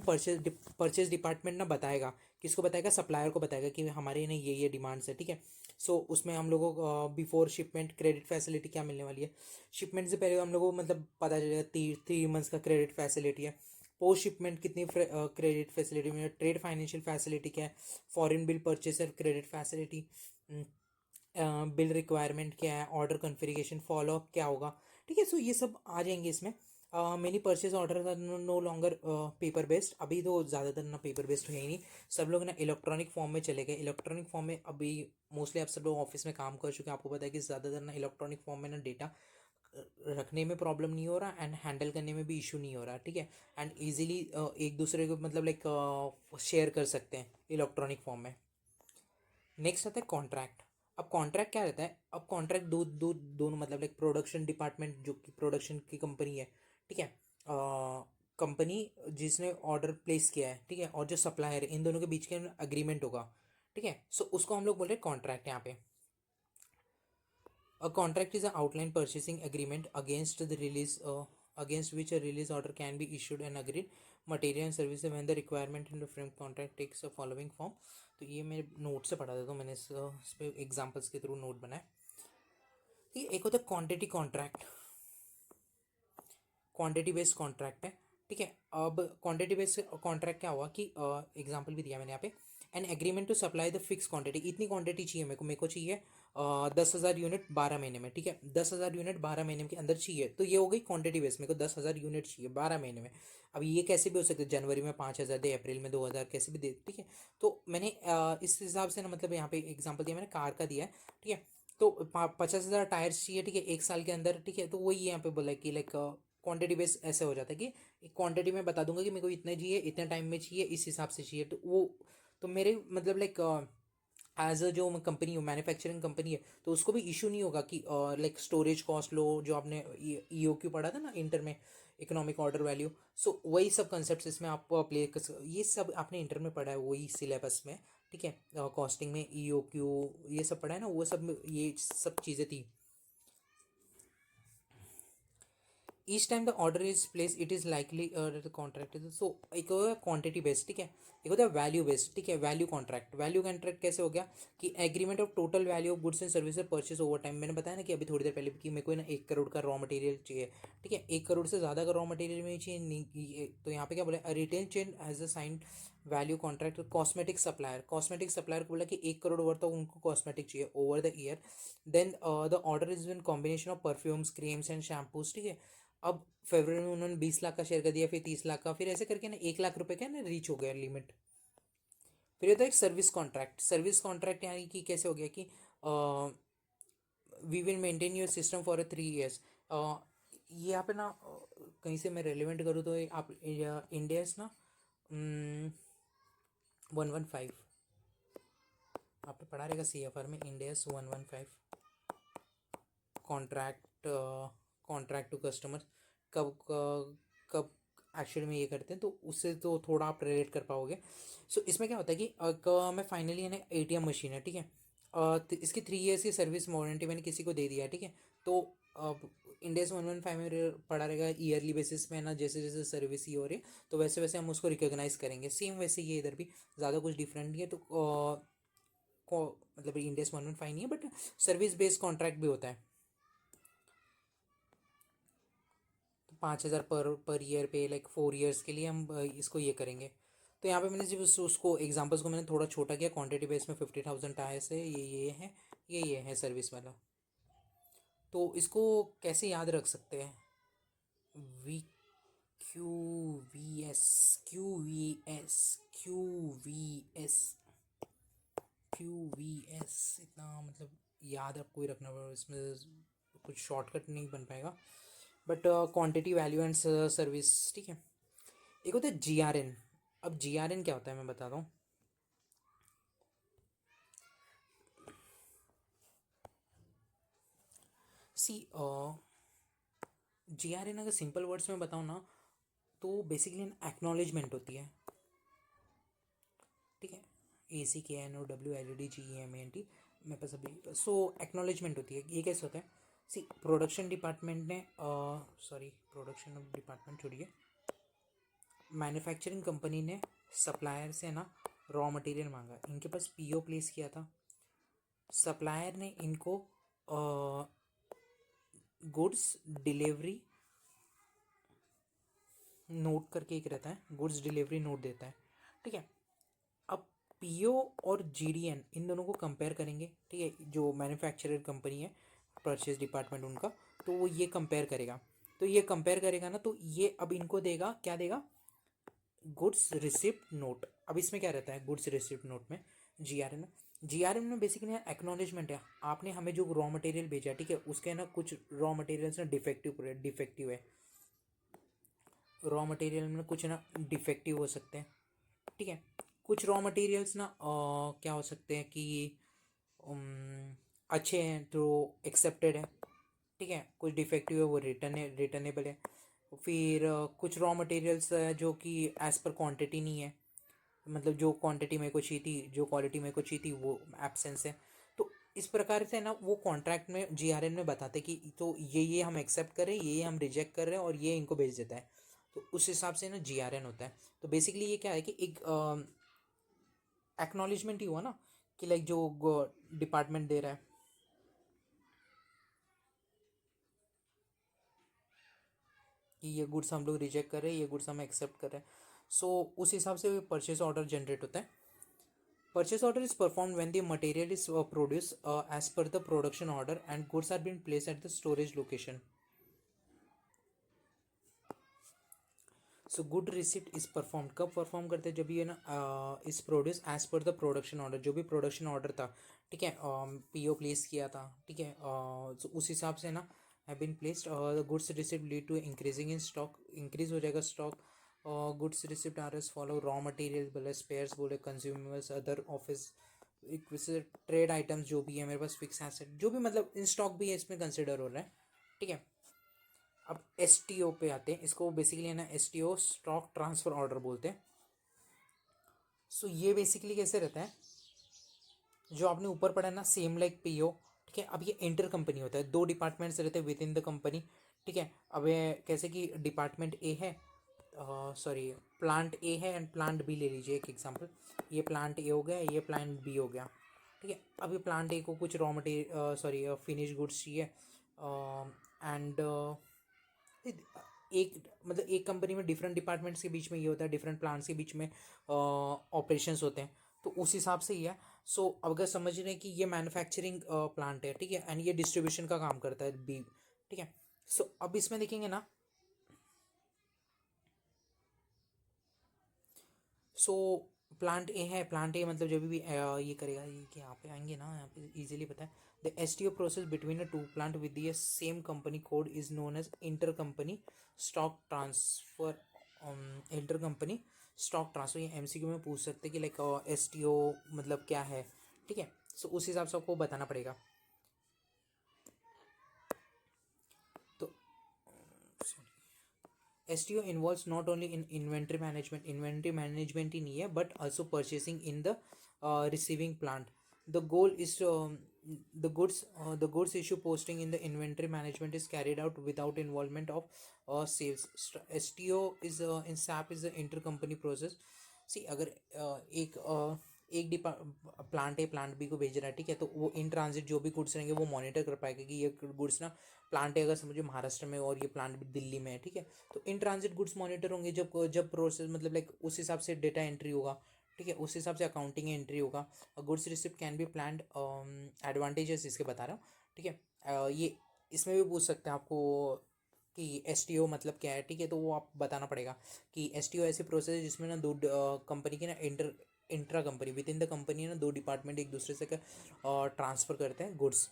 परचेज डिपार्टमेंट ना बताएगा, किसको बताएगा, सप्लायर को बताएगा कि हमारे ना ये डिमांड्स है, ठीक है. सो उसमें हम लोगों को बिफोर शिपमेंट क्रेडिट फैसिलिटी क्या मिलने वाली है, शिपमेंट से पहले हम लोगों को मतलब पता चलेगा 3 मंथ्स का क्रेडिट फैसिलिटी है. पोस्ट शिपमेंट कितनी क्रेडिट फैसिलिटी में, ट्रेड फाइनेंशियल फैसिलिटी क्या है, foreign bill purchaser credit facility, bill requirement क्या है, ऑर्डर कन्फिगरेशन फॉलोअप क्या होगा, ठीक है. सो ये सब आ जाएंगे इसमें. मेनी परचेज ऑर्डर का नो लॉन्गर पेपर बेस्ड, अभी तो ज़्यादातर ना पेपर बेस्ड है ही नहीं, सब लोग ना इलेक्ट्रॉनिक फॉर्म में चले गए. इलेक्ट्रॉनिक फॉर्म में अभी मोस्टली आप सब लोग ऑफिस में काम कर चुके हैं, आपको पता है कि ज़्यादातर ना इलेक्ट्रॉनिक फॉर्म में ना डेटा रखने में प्रॉब्लम नहीं हो रहा एंड हैंडल करने में भी इशू नहीं हो रहा, ठीक है. एंड ईजिली एक दूसरे को मतलब लाइक शेयर कर सकते हैं इलेक्ट्रॉनिक फॉर्म में. नेक्स्ट आता है कॉन्ट्रैक्ट. अब कॉन्ट्रैक्ट क्या रहता है, अब कॉन्ट्रैक्ट दोनों मतलब लाइक प्रोडक्शन डिपार्टमेंट जो कि प्रोडक्शन की कंपनी है, ठीक है, कंपनी जिसने ऑर्डर प्लेस किया है, ठीक है, और जो सप्लायर है, इन दोनों के बीच के अग्रीमेंट होगा, ठीक है. सो उसको हम लोग बोल रहे हैं कॉन्ट्रैक्ट यहाँ पे. A contract is an outline purchasing agreement against which a release order can be issued and agreed material and services when the requirement in the frame contract takes a following form. तो ये मेरे note से पढ़ा देता हूँ मैंने, इस पे एग्जाम्पल्स के थ्रू नोट बनाए. ठीक है, एक होता है quantity contract, quantity based contract है, ठीक है. अब क्वांटिटी बेस्ड कॉन्ट्रैक्ट क्या हुआ कि एग्जांपल भी दिया मैंने यहाँ पे, an agreement to supply the fix quantity, इतनी क्वांटिटी चाहिए मेरे को चाहिए 10,000 यूनिट 12 महीने में, ठीक है, 10,000 यूनिट 12 महीने के अंदर चाहिए, तो ये हो गई क्वांटिटी बेस्ड, मेरे को 10,000 यूनिट चाहिए 12 महीने में. अब ये कैसे भी हो सकता है, जनवरी में 5,000 दे, अप्रैल में 2,000, कैसे भी दे, ठीक है. तो मैंने इस हिसाब से ना मतलब यहाँ पे एग्जाम्पल दिया मैंने, कार का दिया है, ठीक है. तो 50,000 टायर्स चाहिए, ठीक है, 1 साल के अंदर, ठीक है. तो वही यहाँ पे बोला है कि लाइक क्वांटिटी बेस ऐसे हो जाता है कि एक क्वांटिटी में बता दूंगा कि मेरे को इतने चाहिए, इतने टाइम में चाहिए, इस हिसाब से चाहिए, तो वो तो मेरे मतलब लाइक एज अ जो कंपनी हो, मैन्युफैक्चरिंग कंपनी है, तो उसको भी इशू नहीं होगा कि लाइक स्टोरेज कॉस्ट लो, जो आपने ईओ क्यू पढ़ा था ना इंटर में, इकोनॉमिक ऑर्डर वैल्यू. सो वही सब कंसेप्ट इसमें आप अप्लाई कर, ये सब आपने इंटर में पढ़ा है वही सिलेबस में, ठीक है. कॉस्टिंग में ईओ क्यू ये सब पढ़ा है ना, वो सब ये सब चीज़ें थी. Each time the order is place it is likely contract. So एक होता है क्वांटिटी बेस्ड, ठीक है, एक होता है वैल्यू बेस्ड, ठीक है। वैल्यू कॉन्ट्रैक्ट, वैल्यू कॉन्ट्रैक्ट कैसे हो गया कि agreement of total value of goods and services purchase over time. मैंने बताया ना कि अभी थोड़ी देर पहले कि मेरे को ना 1 करोड़ का रॉ मटेरियल चाहिए, ठीक है, 1 करोड़ से ज़्यादा का रॉ मटेरियल में चाहिए नहीं, तो यहाँ पे क्या बोला, retail chain has a sign value contract. Cosmetic supplier, cosmetic supplier को बोला कि 1 करोड़ वर्थ ऑफ उनको कॉस्मेटिक चाहिए over the year. Then the order is in combination of perfumes, creams and shampoos, ठीक है। अब फरवरी में उन्होंने 20 लाख का शेयर कर दिया, फिर 30 लाख का, फिर ऐसे करके ना 1 लाख रुपए का ना रीच हो गया लिमिट। फिर ये तो एक सर्विस कॉन्ट्रैक्ट, सर्विस कॉन्ट्रैक्ट यानी कि कैसे हो गया कि we will maintain your system for 3 years. यहाँ पे ना कहीं से मैं रेलिवेंट करूँ तो आप इंडियस ना 115 आपने पढ़ा रहेगा CFR में, इंडियस 115 कॉन्ट्रैक्ट, कॉन्ट्रैक्ट टू कस्टमर कब कब एक्चुअली में ये करते हैं, तो उससे तो थोड़ा आप रिलेट कर पाओगे। सो इसमें क्या होता है कि मैं फाइनली ना ATM मशीन है, ठीक है, इसकी 3 ईयर्स की सर्विस वारंटी मैंने किसी को दे दिया है, ठीक है। तो अब इंडियस 115 में पड़ा रहेगा ईयरली बेसिस में ना, जैसे जैसे सर्विस ही हो रही है तो वैसे वैसे हम उसको रिकॉग्नाइज करेंगे। सेम वैसे ये इधर भी ज़्यादा कुछ डिफरेंट नहीं है। तो मतलब इंडियस 115 नहीं है, बट सर्विस बेस्ड कॉन्ट्रैक्ट भी होता है। 5,000 पर ईयर पे लाइक 4 ईयर्स के लिए हम इसको ये करेंगे। तो यहाँ पे मैंने जब उसको एग्जांपल्स को मैंने थोड़ा छोटा किया, क्वांटिटी बेस में 50,000 टायर्स है, ये है सर्विस वाला। तो इसको कैसे याद रख सकते हैं, we Q V S Q V S Q V S Q V S, इतना मतलब याद आपको ही रखना पड़ेगा, इसमें कुछ शॉर्टकट नहीं बन पाएगा। But quantity value and service, ठीक है। एक होता है GRN। अब GRN क्या होता है मैं बताता हूँ। सी GRN अगर सिंपल वर्ड्स में बताऊँ ना तो बेसिकली एक्नॉलेजमेंट होती है, ठीक है। ACKNOWLEDGEMENT मेरे पास अभी, सो एक्नॉलेजमेंट होती है। ये कैसे होता है, सी प्रोडक्शन डिपार्टमेंट ने सॉरी प्रोडक्शन डिपार्टमेंट छोड़िए, मैन्युफैक्चरिंग कंपनी ने सप्लायर से ना रॉ मटेरियल मांगा, इनके पास PO प्लेस किया था। सप्लायर ने इनको गुड्स डिलीवरी नोट करके एक रहता है, गुड्स डिलीवरी नोट देता है, ठीक है। अब PO और GDN इन दोनों को कंपेयर करेंगे, ठीक है। जो मैन्युफैक्चरर कंपनी है, परचेज डिपार्टमेंट उनका, तो वो ये कंपेयर करेगा। तो ये कंपेयर करेगा ना, तो ये अब इनको देगा, क्या देगा, गुड्स रिसिप्ट नोट। अब इसमें क्या रहता है गुड्स रिसिप्ट नोट में, GRN में बेसिकली एक्नॉलेजमेंट है, आपने हमें जो रॉ मटेरियल भेजा, ठीक है, उसके ना कुछ रॉ मटेरियल्स ना डिफेक्टिव है, रॉ मटेरियल में कुछ ना डिफेक्टिव हो सकते हैं, ठीक है। कुछ रॉ मटेरियल्स ना क्या हो सकते हैं कि अच्छे हैं तो एक्सेप्टेड है, ठीक है। कुछ डिफेक्टिव है वो रिटर्नेबल है। फिर कुछ रॉ मटेरियल्स है जो कि एज़ पर क्वांटिटी नहीं है, मतलब जो क्वांटिटी मेरे को चाहिए थी, जो क्वालिटी मेरे को चाहिए थी वो एब्सेंस है। तो इस प्रकार से ना वो कॉन्ट्रैक्ट में GRN में बताते कि तो ये हम एक्सेप्ट कर रहे हैं, ये हम रिजेक्ट कर रहे हैं, और ये इनको भेज देता है। तो उस हिसाब से ना GRN होता है। तो बेसिकली ये क्या है कि एक एक्नॉलेजमेंट ही हुआ ना, कि लाइक जो डिपार्टमेंट दे रहा है कि ये गुड्स हम लोग रिजेक्ट कर रहे हैं, ये गुड्स हम एक्सेप्ट कर रहे हैं। सो उस हिसाब से परचेज ऑर्डर जनरेट होता है। Purchase order is performed when the material is produced as per the production order and goods are being placed at the storage location. So good receipt is perform कब perform करते हैं, जब ये ना इस produce as per the production order, जो भी production order था, ठीक है, PO प्लेस किया था, ठीक है, तो उस हिसाब से ना have been placed. The goods receipt lead to increasing in stock, increase हो जाएगा stock. Goods receipt are as follow, raw material बोले, स्पेयर्स बोले, consumables, other office trade items जो भी है मेरे पास, फिक्स एसेट जो भी मतलब इन स्टॉक भी है इसमें कंसिडर हो रहा है, ठीक है। अब STO पे आते हैं, इसको बेसिकली है ना STO स्टॉक ट्रांसफ़र ऑर्डर बोलते हैं। सो ये बेसिकली कैसे रहता है, जो आपने ऊपर पढ़ा है ना सेम लाइक PO, ठीक है। अब ये इंटर कंपनी होता है, दो डिपार्टमेंट्स रहते हैं विद इन द कंपनी, ठीक है। अब ये कैसे कि डिपार्टमेंट ए है, सॉरी प्लांट ए है एंड प्लांट बी ले लीजिए एक एग्जांपल। ये प्लांट ए हो गया, ये प्लांट बी हो गया, ठीक है। अभी प्लांट ए को कुछ raw material sorry finish goods चाहिए, एंड एक मतलब एक कंपनी में डिफरेंट डिपार्टमेंट्स के बीच में ये होता है, डिफरेंट प्लांट्स के बीच में ऑपरेशंस होते हैं, तो उस हिसाब से ही है। सो अगर समझ रहे हैं कि ये मैन्युफैक्चरिंग प्लांट है, ठीक है, एंड ये डिस्ट्रीब्यूशन का काम करता है बी, ठीक है। सो अब इसमें देखेंगे ना, सो प्लांट ए है, प्लांट ए मतलब जब भी ये करेगा, ये कि यहाँ पे आएंगे ना, यहाँ पे इजीली पता है, the S T O process between a two plant with the same company code is known as inter company stock transfer. Inter company stock transfer, ये एमसीक्यू में पूछ सकते हैं कि लाइक एस टी ओ मतलब क्या है, ठीक है। सो उस हिसाब से आपको बताना पड़ेगा। तो STO involves not only in inventory management ही नहीं है, but also purchasing in the receiving plant. The goal is the goods issue posting in the inventory management is carried out without involvement of sales. STO is in SAP is the intercompany process. See अगर एक plant A plant B को भेज रहा है, ठीक है, तो वो इन ट्रांजिट जो भी गुड्स रहेंगे वो मॉनिटर कर पाएगा कि ये गुड्स ना, प्लांट है अगर समझो महाराष्ट्र में और ये प्लांट दिल्ली में है, ठीक है, तो इन ट्रांजिट गुड्स मॉनिटर होंगे जब जब प्रोसेस मतलब लाइक उस हिसाब से डेटा एंट्री होगा, ठीक है, उस हिसाब से अकाउंटिंग एंट्री होगा। Goods receipt can be planned advantages इसके बता रहा हूँ, ठीक है। ये इसमें भी पूछ सकते हैं आपको कि एस टी ओ मतलब क्या है, ठीक है, तो वो आप बताना पड़ेगा कि एस टी ओ ऐसी प्रोसेस है जिसमें ना दो कंपनी की ना intra company with in the company ना दो डिपार्टमेंट एक दूसरे से ट्रांसफ़र करते हैं गुड्स,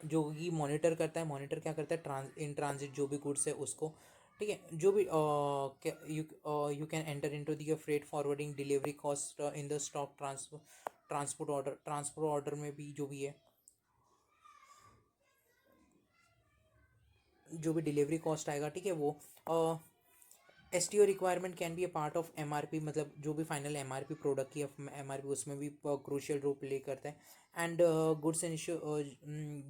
जो कि मॉनिटर करता है। मॉनिटर क्या करता है, इन ट्रांजिट जो भी गुड्स है उसको, ठीक है, जो भी you can enter into the freight forwarding delivery cost in the stock transport order में भी जो भी है, जो भी डिलीवरी कॉस्ट आएगा, ठीक है, वो S T O requirement can be a part of M R P, मतलब जो भी final M R P product की एम आर पी उसमें भी क्रूशियल रोल प्ले करता है। एंड गुड्स एंड इशू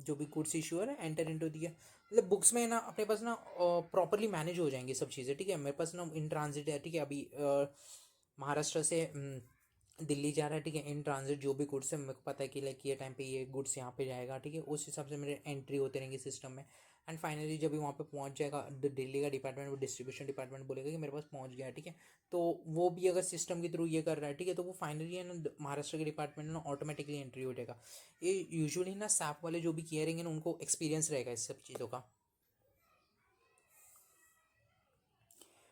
जो भी गुड्स इशूअर है एंटर इनटू दी, मतलब बुक्स में ना अपने पास ना प्रॉपरली मैनेज हो जाएंगे सब चीज़ें, ठीक है। मेरे पास ना इन ट्रांजिट है, ठीक है, अभी महाराष्ट्र से दिल्ली जा रहा है, ठीक है, इन ट्रांजिट जो भी गुड्स है मेरे को पता है कि लाइक ये टाइम पे ये गुड्स यहाँ पे जाएगा, ठीक है, उस हिसाब से मेरे एंट्री होते रहेंगे सिस्टम में। एंड फाइनली जब भी वहाँ पे पहुँच जाएगा दिल्ली का डिपार्टमेंट, वो डिस्ट्रीब्यूशन डिपार्टमेंट बोलेगा कि मेरे पास पहुँच गया है, ठीक है, तो वो भी अगर सिस्टम के थ्रू ये कर रहा है, ठीक है, तो वो फाइनली है ना महाराष्ट्र के डिपार्टमेंट में ना ऑटोमेटिकली एंट्री हो जाएगा। ये यूजुअली ना सैप वाले जो भी किए रहेंगे ना उनको एक्सपीरियंस रहेगा इस सब चीज़ों का।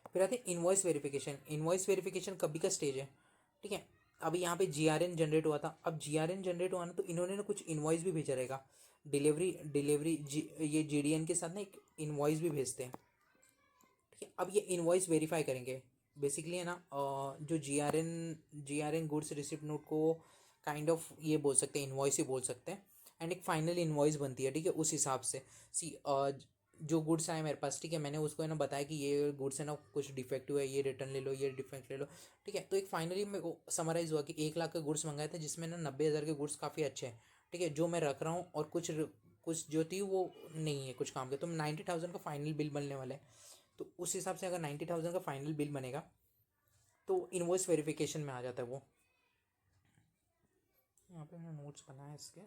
फिर आते हैं इनवॉइस वेरिफिकेशन। इनवॉइस वेरिफिकेशन कभी का स्टेज है, ठीक है। अभी यहाँ पे जीआरएन जनरेट हुआ था, अब जीआरएन जनरेट हुआ ना तो इन्होंने ना कुछ इनवॉइस भी भेजा रहेगा, डिलीवरी ये जीडीएन के साथ ना एक इनवॉइस भी भेजते हैं, ठीक है। अब ये इनवॉइस वेरीफाई करेंगे बेसिकली, है ना, जो जीआरएन गुड्स रिसिप्ट नोट को काइंड ऑफ ये बोल सकते हैं, इनवॉइस ही बोल सकते हैं। एंड एक फाइनल इनवॉइस बनती है, ठीक है, उस हिसाब से। सी जो गुड्स आए मेरे पास, ठीक है, मैंने उसको है ना बताया कि ये गुड्स है ना कुछ डिफेक्टिव है, ये रिटर्न ले लो, ये डिफेक्ट ले लो, ठीक है। तो एक फाइनली मेरे को समराइज हुआ कि 1 लाख के गुड्स मंगाए थे जिसमें ना 90,000 के गुड्स काफ़ी अच्छे हैं, ठीक है, जो मैं रख रहा हूँ, और कुछ जो थी वो नहीं है कुछ काम के, तो 90,000 का फाइनल बिल बनने वाला है। तो उस हिसाब से अगर 90,000 का फाइनल बिल बनेगा तो इनवॉइस वेरिफिकेशन में आ जाता है वो। यहाँ पे मैंने नोट्स बनाए इसके।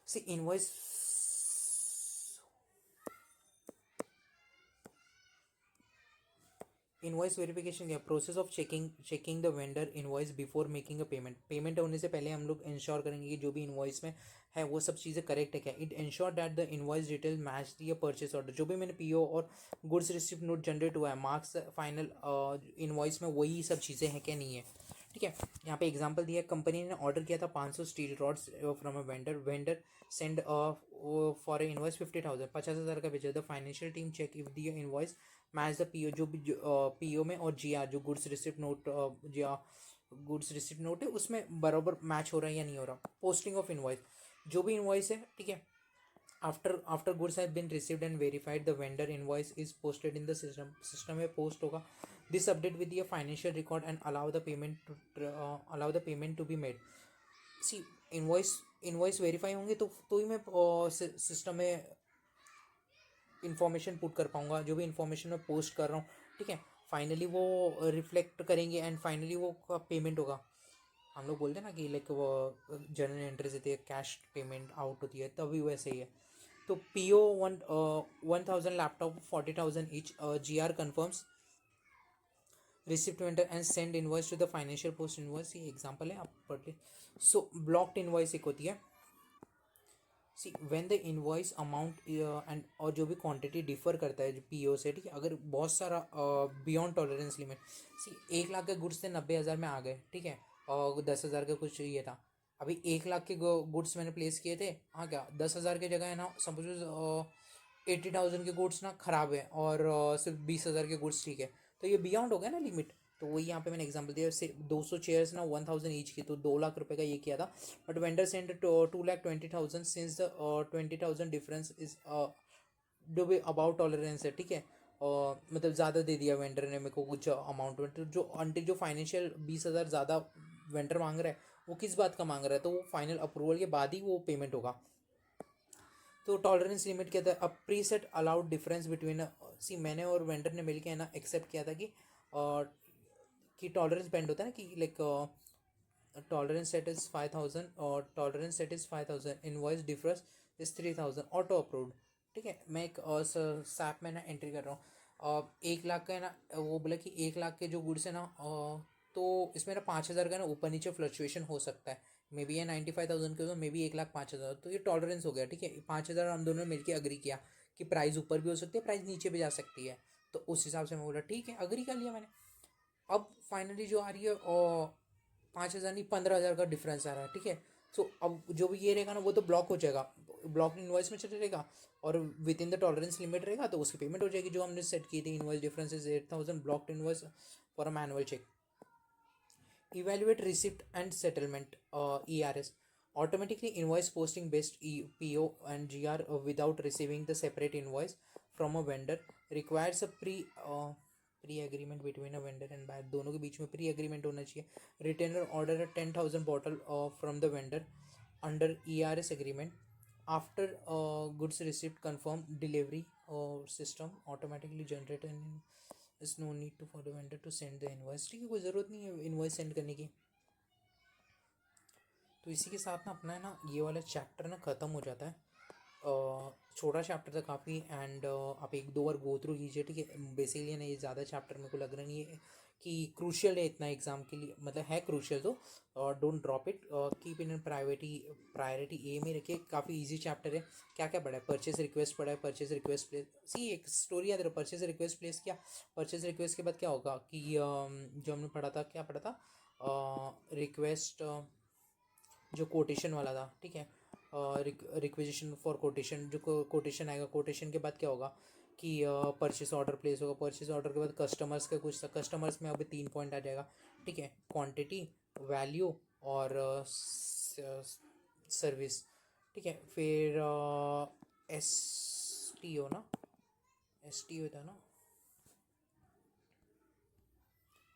सी इनवॉइस इनवॉइस वेरिफिकेशन क्या, process of checking the vendor invoice before making a payment. Payment होने से पहले हम लोग इंश्योर करेंगे कि जो भी इनवॉइस में है वो सब चीज़ें करेक्ट है क्या। It ensure that the invoice detail match the purchase order, जो भी मैंने पीओ और गुड्स रिसिप्ट नोट जनरेट हुआ है मार्क्स फाइनल इनवॉइस में वही सब चीज़ें हैं क्या नहीं है, ठीक है। यहाँ पे एग्जांपल दिया, कंपनी ने ऑर्डर किया था 500 steel rods from a vendor send for a invoice 50,000, 50,000 का भेजा। The financial team check if the invoice match the PO, जो भी पीओ में और जीआर जो goods receipt note goods receipt note है उसमें बराबर मैच हो रहा है या नहीं हो रहा। पोस्टिंग ऑफ इनवॉइस, जो भी इनवॉइस है, ठीक है, after goods have been received and verified the vendor invoice is posted in the system में पोस्ट होगा। This update with the financial record and allow the payment to be made. See invoice invoice verify होंगे तो ही मैं system में information put कर पाऊँगा, जो भी इंफॉर्मेशन मैं पोस्ट कर रहा हूँ, ठीक है, फाइनली वो रिफ्लेक्ट करेंगे एंड फाइनली वो पेमेंट होगा। हम लोग बोलते हैं ना कि लाइक वो जनरल एंट्रीज होती है, कैश पेमेंट आउट होती है, तभी वैसे ही है। तो P O 1,000 laptop 40,000 each, G R confirms receipt vendor and send invoice to the financial post invoice, ये एग्जाम्पल है, आप पढ़ ले। सो ब्लॉक्ड इनवॉइस एक होती है, see when the invoice amount and और जो भी क्वांटिटी डिफर करता है जो पीओ से, ठीक है, अगर बहुत सारा बियॉन्ड टॉलरेंस लिमिट, सी 1 लाख के गुड्स थे 90,000 में आ गए, ठीक है, और 10,000 का कुछ ये था, अभी 1 लाख के गुड्स मैंने प्लेस किए थे, हाँ क्या 10,000 की जगह है ना, सपोज 80,000 के गुड्स ना खराब है और सिर्फ 20,000 के गुड्स ठीक है, तो ये बियॉन्ड हो गया ना लिमिट। तो वही यहाँ पे मैंने एग्जांपल दिया, से 200 चेयर्स ना 1,000 ईच की, तो 2 लाख रुपए का ये किया था, but vendor send 2,20,000 since the 20,000 difference is जो भी अबाउट टॉलरेंस है, ठीक है, और मतलब ज़्यादा दे दिया वेंडर ने मेरे को कुछ अमाउंट में, तो जो अंटिल जो फाइनेंशियल 20,000 ज़्यादा वेंडर मांग रहा है, वो किस बात का मांग रहा है, तो वो फाइनल अप्रूवल के बाद ही वो पेमेंट होगा। तो टॉलरेंस लिमिट कहता है अ प्रीसेट अलाउड डिफरेंस बिटवीन, सी मैंने और वेंडर ने मिलके है ना एक्सेप्ट किया था कि टॉलरेंस बैंड होता है ना कि लाइक टॉलरेंस सेट इज 5,000 और tolerance set is 5,000, invoice difference is 3,000, auto approved, ठीक है। मैं एक सैप में ना एंट्री कर रहा हूँ, 1 लाख का है ना, वो बोला कि 1 लाख के जो गुड्स है ना, तो इसमें ना 5,000 का ना ऊपर नीचे फ्लक्चुएशन हो सकता है, मे बी ये 95,000 के हो, मे बी 1,05,000, तो ये टॉलरेंस हो गया, ठीक है। 5,000 हम दोनों ने मिलकर अग्री किया कि प्राइस ऊपर भी हो सकती है, प्राइस नीचे भी जा सकती है, तो उस हिसाब से मैं बोला ठीक है, अग्री कर लिया मैंने। अब फाइनली जो आ रही है और 5,000 नहीं 15,000 का डिफरेंस आ रहा है, ठीक है। सो अब जो भी ये रहेगा ना वो तो ब्लॉक हो जाएगा, ब्लॉक इनवॉइस में चले रहेगा, और with in the tolerance limit रहेगा, तो उसकी पेमेंट हो जाएगी जो हमने सेट की थी, invoice difference is 8,000, blocked invoice for a manual check. Evaluate receipt and settlement, ERS. Automatically invoice posting based PO and GR without receiving the separate invoice from a vendor requires a pre agreement between a vendor and buyer, दोनों के बीच में pre agreement होना चाहिए। Retainer order 10,000 bottle from the vendor under ERS agreement. After goods receipt confirm delivery, system automatically generate an is no need to for the vendor to send the invoice, ठीक है, कोई ज़रूरत नहीं है invoice send करने की। तो इसी के साथ ना अपना है ना ये वाला चैप्टर ना ख़त्म हो जाता है। छोटा चैप्टर था काफ़ी, एंड आप 1-2 बार गो थ्रू कीजिए, ठीक है। बेसिकली ना ये ज़्यादा चैप्टर मेरे को लग रहा नहीं है कि क्रूशियल है इतना एग्ज़ाम के लिए, मतलब है क्रूशियल, तो don't drop it, keep in priority A में रखिए। काफ़ी इजी चैप्टर है। क्या क्या पढ़ा है, परचेज रिक्वेस्ट पढ़ा है, परचेज रिक्वेस्ट प्लेस, सी एक स्टोरी याद रहा, परचेज रिक्वेस्ट प्लेस किया, परचेज रिक्वेस्ट के बाद क्या होगा कि जो हमने पढ़ा था, क्या पढ़ा था, रिक्वेस्ट जो कोटेशन वाला था, ठीक है, रिक्वेजिशन फॉर कोटेशन, जो कोटेशन आएगा, कोटेशन के बाद क्या होगा कि परचेस ऑर्डर प्लेस होगा, परचेस ऑर्डर के बाद कस्टमर्स का कुछ था, कस्टमर्स में अभी 3 पॉइंट आ जाएगा, ठीक है, क्वांटिटी, वैल्यू और सर्विस, ठीक है। फिर एस टी ओ ना, एस टी ओ था ना,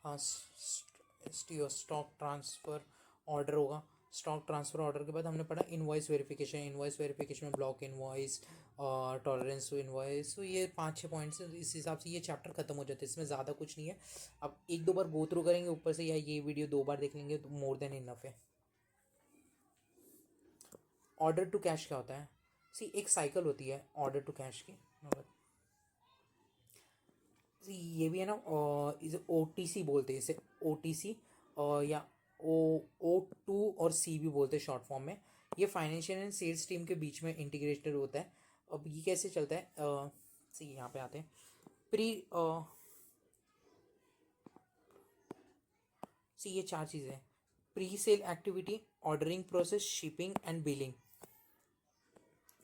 हाँ, S T O stock transfer order होगा। स्टॉक ट्रांसफ़र ऑर्डर के बाद हमने पढ़ा इनवॉइस वेरिफिकेशन, इनवॉइस वेरिफिकेशन में ब्लॉक इनवॉइस और टॉलरेंस टू इनवॉइस, तो ये 5-6 पॉइंट्स, इस हिसाब से ये चैप्टर खत्म हो जाता है, इसमें ज़्यादा कुछ नहीं है। अब 1-2 बार गो थ्रू करेंगे ऊपर से, या ये वीडियो 2 बार देख लेंगे तो मोर देन इनफ है। ऑर्डर टू कैश क्या होता है, सी एक साइकिल होती है ऑर्डर टू कैश की, ये भी है ना, इसे OTC बोलते हैं, इसे OTC या O2 और C भी बोलते हैं शॉर्ट फॉर्म में। ये फाइनेंशियल एंड सेल्स टीम के बीच में इंटीग्रेटेड होता है। अब ये कैसे चलता है, सी यहाँ पे आते हैं, प्री सी ये 4 चीज़ें, pre sale activity, ordering process, shipping and billing.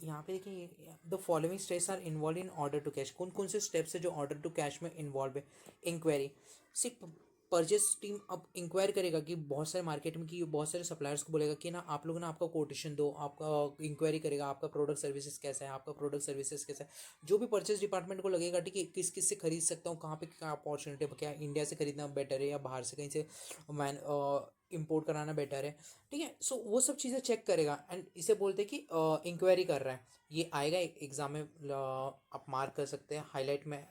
यहाँ पे देखिए the following steps are involve in order to cash, कौन कौन से स्टेप्स है जो ऑर्डर टू कैश में इन्वॉल्व है। इंक्वायरी, सिर्फ परचेस टीम अब इंक्वायर करेगा कि बहुत सारे मार्केट में, कि बहुत सारे सप्लायर्स को बोलेगा कि ना आप लोग ना आपका कोटेशन दो, आपका इंक्वायरी करेगा आपका प्रोडक्ट सर्विसेज कैसा है, आपका प्रोडक्ट सर्विसेज कैसा है, जो भी परचेस डिपार्टमेंट को लगेगा ठीक है किस किस से खरीद सकता हूँ, कहाँ पे क्या अपॉर्चुनिटी है, क्या इंडिया से खरीदना बेटर है या बाहर से कहीं से मैन इम्पोर्ट कराना बेटर है, ठीक है। सो वो सब चीज़ें चेक करेगा एंड इसे बोलते हैं कि इंक्वायरी कर रहा है। ये आएगा एग्जाम में, आप मार्क कर सकते हैं हाईलाइट में,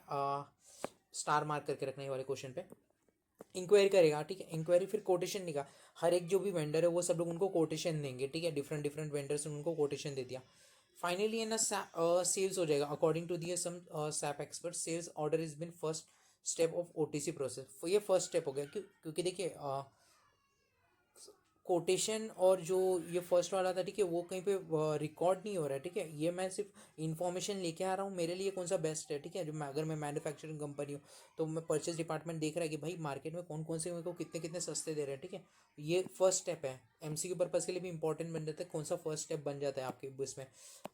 स्टार मार्क करके रखने वाले क्वेश्चन पे इंक्वायरी करेगा, ठीक है। इंक्वायरी फिर कोटेशन देगा, हर एक जो भी वेंडर है वो सब लोग उनको कोटेशन देंगे, ठीक है। डिफरेंट डिफरेंट वेंडर्स ने उनको कोटेशन दे दिया। फाइनली है ना सेल्स हो जाएगा according to the some SAP expert. Sales order is been first step of OTC process. ये फर्स्ट स्टेप हो गया, क्योंकि देखिए कोटेशन और जो ये फर्स्ट वाला था ठीक है वो कहीं पे रिकॉर्ड नहीं हो रहा है, ठीक है। ये मैं सिर्फ इन्फॉर्मेशन लेके आ रहा हूँ मेरे लिए कौन सा बेस्ट है, ठीक है। जो मैं अगर मैं मैन्युफैक्चरिंग कंपनी हूँ तो मैं परचेज डिपार्टमेंट देख रहा है कि भाई मार्केट में कौन कौन से मेरे को कितने कितने सस्ते दे रहे हैं, ठीक है। ये फर्स्ट स्टेप है, एमसीक्यू पर्पज के लिए भी इंपॉर्टेंट बन जाता है कौन सा फर्स्ट स्टेप बन जाता है आपके इसमें।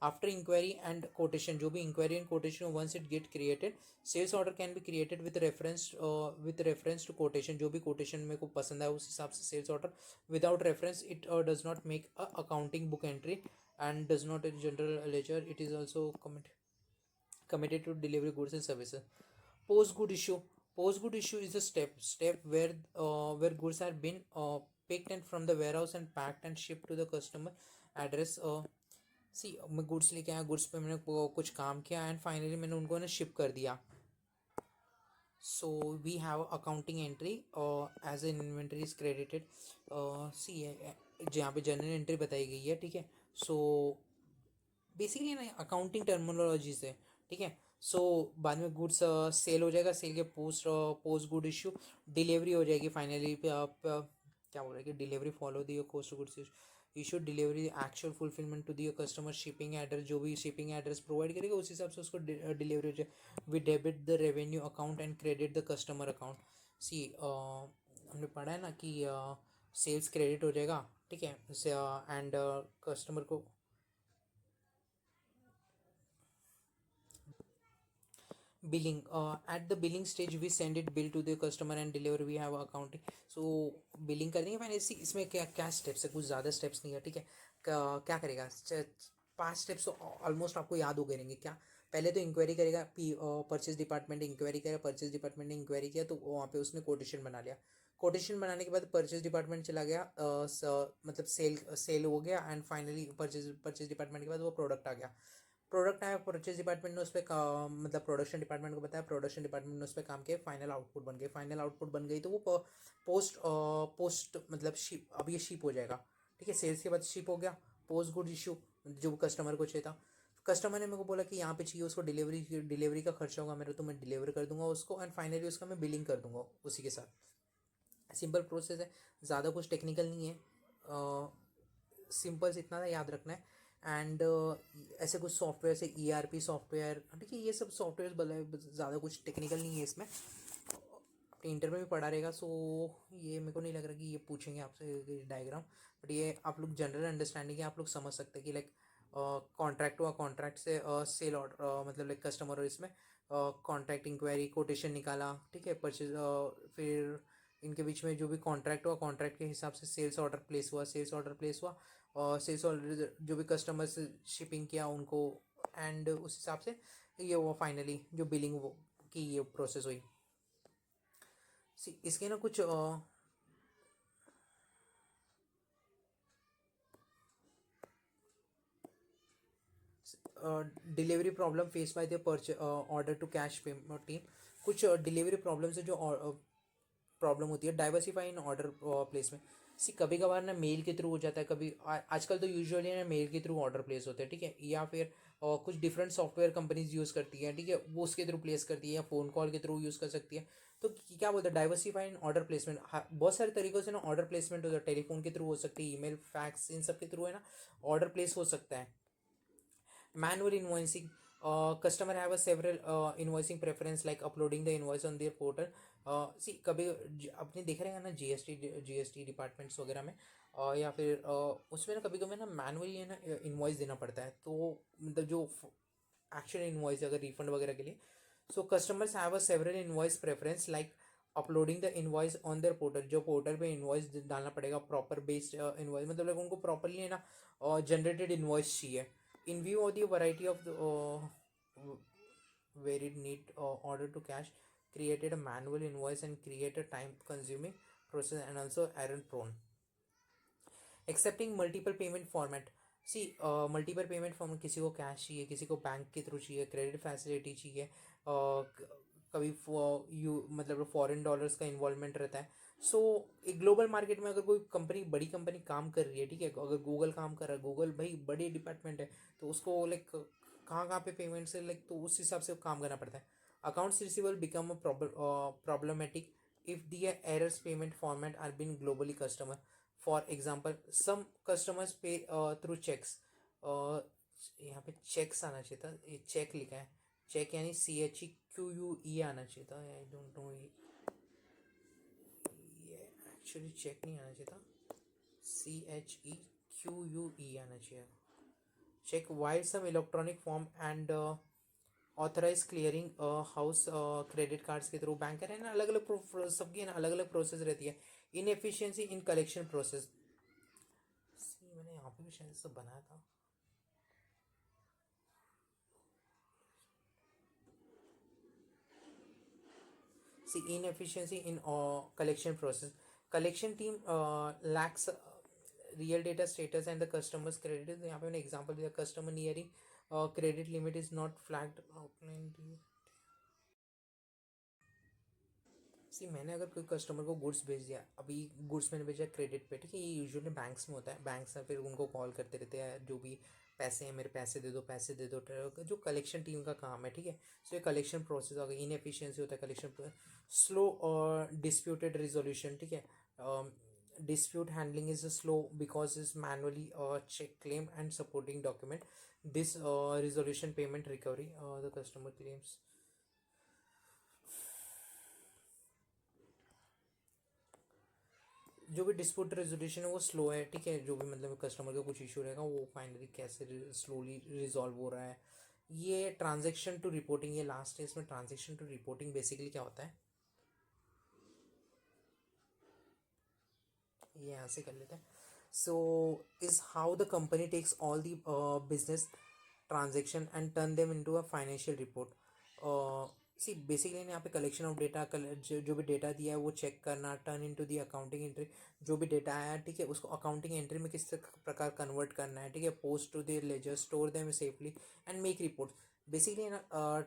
आफ्टर इंक्वायरी एंड कोटेशन, जो भी inquiry and quotation once it get created, sales order can be created with reference to quotation. जो भी कोटेशन मेरे को पसंद है उस हिसाब से sales order, without reference it does not make a accounting book entry and does not a general ledger. It is also committed to delivery goods and services. Post good issue. Post good issue is a step where goods are been picked and from the warehouse and packed and shipped to the customer address. सी मैं goods लेके आया, goods पे मैंने कुछ काम किया and finally मैंने उनको ना शिप कर दिया। so we have accounting entry as an inventory is credited। सी जहाँ पे जनरल एंट्री बताई गई है, ठीक है। सो बेसिकली ना अकाउंटिंग टर्मिनोलॉजी से, ठीक है। सो बाद में गुड्स सेल हो जाएगा, सेल के पोस्ट गुड इशू डिलीवरी हो जाएगी फाइनली। क्या बोल रहे हैं कि delivery follow the cost goods issue delivery actual fulfilment to the customer. Shipping address, जो भी शिपिंग एड्रेस प्रोवाइड करेगा उस हिसाब से उसको डिलीवरी हो जाए। We debit the revenue account and credit the customer account. See हमने पढ़ा है ना कि सेल्स क्रेडिट हो जाएगा, ठीक है। एंड कस्टमर को billing, at the billing stage we send it bill to the customer and deliver we have accounting। so billing कर देंगे फाइनली। इसमें क्या क्या स्टेप्स है, कुछ ज़्यादा स्टेप्स नहीं है, ठीक है। क्या करेगा, 5 स्टेप्स तो ऑलमोस्ट आपको याद हो गए रहेंगे। क्या, पहले तो इंक्वायरी करेगा, परचेज डिपार्टमेंट इंक्वायरी करेगा, परचेज डिपार्टमेंट ने इंक्वायरी किया तो वहाँ पे उसने कोटेशन बना लिया। कोटेशन बनाने के बाद परचेज डिपार्टमेंट चला गया, मतलब सेल हो गया एंड फाइनली परचेज डिपार्टमेंट के बाद वो प्रोडक्ट आ गया। प्रोडक्ट आया, परचेज डिपार्टमेंट ने उस पर मतलब प्रोडक्शन डिपार्टमेंट को बताया, प्रोडक्शन डिपार्टमेंट ने उस पर काम किया, फाइनल आउटपुट बन गई। फाइनल आउटपुट बन गई तो वो पोस्ट मतलब शिप, अब ये शिप हो जाएगा, ठीक है। सेल्स के बाद शिप हो गया। पोस्ट गुड इशू, जो कस्टमर को चाहिए था, कस्टमर ने मेरे को बोला कि यहाँ पे चाहिए उसको डिलीवरी का खर्चा होगा मेरे, तो मैं डिलीवर कर दूंगा उसको एंड फाइनली उसका मैं बिलिंग कर दूंगा उसी के साथ। सिंपल प्रोसेस है, ज़्यादा कुछ टेक्निकल नहीं है, सिंपल इतना याद रखना है। एंड ऐसे कुछ सॉफ्टवेयर से ERP सॉफ्टवेयर, ठीक है, ये सब सॉफ्टवेयर ज़्यादा कुछ टेक्निकल नहीं है इसमें, अपने इंटरव्यू में पढ़ा रहेगा। सो ये मेरे को नहीं लग रहा कि ये पूछेंगे आपसे डायग्राम, बट ये आप लोग जनरल अंडरस्टैंडिंग है, आप लोग समझ सकते हैं कि लाइक कॉन्ट्रैक्ट हुआ, कॉन्ट्रैक्ट से सेल ऑर्डर मतलब लाइक कस्टमर और इसमें कॉन्ट्रैक्ट इंक्वायरी कोटेशन निकाला, ठीक है। परचेज फिर इनके बीच में जो भी कॉन्ट्रैक्ट हुआ, कॉन्ट्रैक्ट के हिसाब से सेल्स ऑर्डर प्लेस हुआ, सेल्स ऑर्डर प्लेस हुआ और सेल्स ऑर्डर जो भी कस्टमर से शिपिंग किया उनको, एंड उस हिसाब से ये हुआ फाइनली जो बिलिंग वो की ये प्रोसेस हुई। इसके ना कुछ delivery problem face by the order to cash payment team. कुछ डिलीवरी प्रॉब्लम्स है जो प्रॉब्लम होती है डाइवर्सिफाई इन ऑर्डर प्लेसमेंट। कभी कभार ना मेल के थ्रू हो जाता है, कभी आजकल तो यूजुअली ना मेल के थ्रू ऑर्डर प्लेस होते हैं, ठीक है। या फिर कुछ डिफरेंट सॉफ्टवेयर कंपनीज यूज़ करती हैं, ठीक है, वो उसके थ्रू प्लेस करती है या फ़ोन कॉल के थ्रू यूज़ कर सकती है। तो क्या बोलते हैं डाइवर्सिफाई इन ऑर्डर प्लेसमेंट। बहुत सारे तरीक़ों से ना ऑर्डर प्लेसमेंट होता है, टेलीफोन के थ्रू हो सकती है, ईमेल फैक्स, इन सब के थ्रू है ना ऑर्डर प्लेस हो सकता है। Manual invoicing, customer have a several invoicing preference like uploading the invoice on their portal। कभी अपने देख रहे हैं ना जीएसटी डिपार्टमेंट्स वगैरह में, या फिर उसमें ना कभी कभी ना मैनुअली है ना इन्वॉइस देना पड़ता है, तो मतलब जो एक्चुअल इन्वॉइस अगर रिफंड वगैरह के लिए। सो customers have a several invoice preference like uploading the invoice on their portal, जो पोर्टल पे इनवॉइस डालना पड़ेगा प्रॉपर बेस्ड इनवॉइस, मतलब like उनको प्रॉपरली है ना जनरेटेड इनवॉइस चाहिए। इन view of the variety of varied need order to cash, created a manual invoice and create a time consuming process and also error prone. Accepting multiple payment format, C multiple payment form, किसी को cash चाहिए, किसी को bank के through चाहिए, credit facility चाहिए, कभी मतलब फॉरेन डॉलर्स का इन्वॉल्वमेंट रहता है। सो एक ग्लोबल मार्केट में अगर कोई कंपनी, बड़ी कंपनी काम कर रही है, ठीक है, अगर गूगल काम कर रहा है, गूगल भाई बड़ी डिपार्टमेंट है, तो उसको लाइक कहाँ कहाँ पे पेमेंट से लाइक तो उस हिसाब से काम करना पड़ता है। Accounts receivable become a problematic if the errors payment format are been globally customer. For example some customers pay through cheques, यहाँ पे चेक्स आना चाहिए था, ये चेक लिखा है, चेक यानी CHEQUE आना चाहिए था, आई डोंट नो, ये एक्चुअली चेक नहीं आना चाहिए था, CHEQUE आना चाहिए। Cheque while some electronic form and authorise clearing house credit cards के थ्रू बैंक है ना, अलग अलग सबकी ना अलग अलग प्रोसेस रहती है। इनएफिशिएंसी इन कलेक्शन प्रोसेस, मैंने यहाँ पे भी शायद सब बनाया था। See inefficiency in collection process, collection team lacks real data status and the customer's credit. यहाँ पे मैंने एग्जांपल दिया, customer nearing credit limit is not flagged outline. See मैंने अगर कोई कस्टमर को गुड्स भेज दिया, अभी गुड्स मैंने भेजा क्रेडिट पे, ठीक है, ये यूजुअली बैंक्स में होता है, बैंक्स में फिर उनको कॉल करते रहते हैं, जो भी पैसे हैं मेरे पैसे दे दो, पैसे दे दो, जो कलेक्शन टीम का काम है, ठीक है। सो ये कलेक्शन प्रोसेस हो गया, इनएफिशिएंसी होता है कलेक्शन, स्लो और डिस्प्यूटेड रिजोल्यूशन, ठीक है। Dispute handling is slow because is manually check claim and supporting document, this resolution payment recovery the customer claims. जो भी डिस्प्यूट रेजोल्यूशन है वो स्लो है, ठीक है, जो भी मतलब कस्टमर का कुछ इशू रहेगा वो फाइनली कैसे स्लोली रिजॉल्व हो रहा है। ये ट्रांजेक्शन टू रिपोर्टिंग, ये लास्ट है इसमें, ट्रांजेक्शन टू रिपोर्टिंग बेसिकली क्या होता है, ये यहाँ से कर लेते हैं। So is how the company takes all the business transaction and turn them into a financial report. See basically यहाँ पे कलेक्शन ऑफ डेटा, जो भी डेटा दिया है वो चेक करना, turn into the accounting entry, जो भी डेटा आया, ठीक है, उसको अकाउंटिंग एंट्री में किस प्रकार कन्वर्ट करना है, ठीक है, post to the ledger, store them safely and make report. Basically ना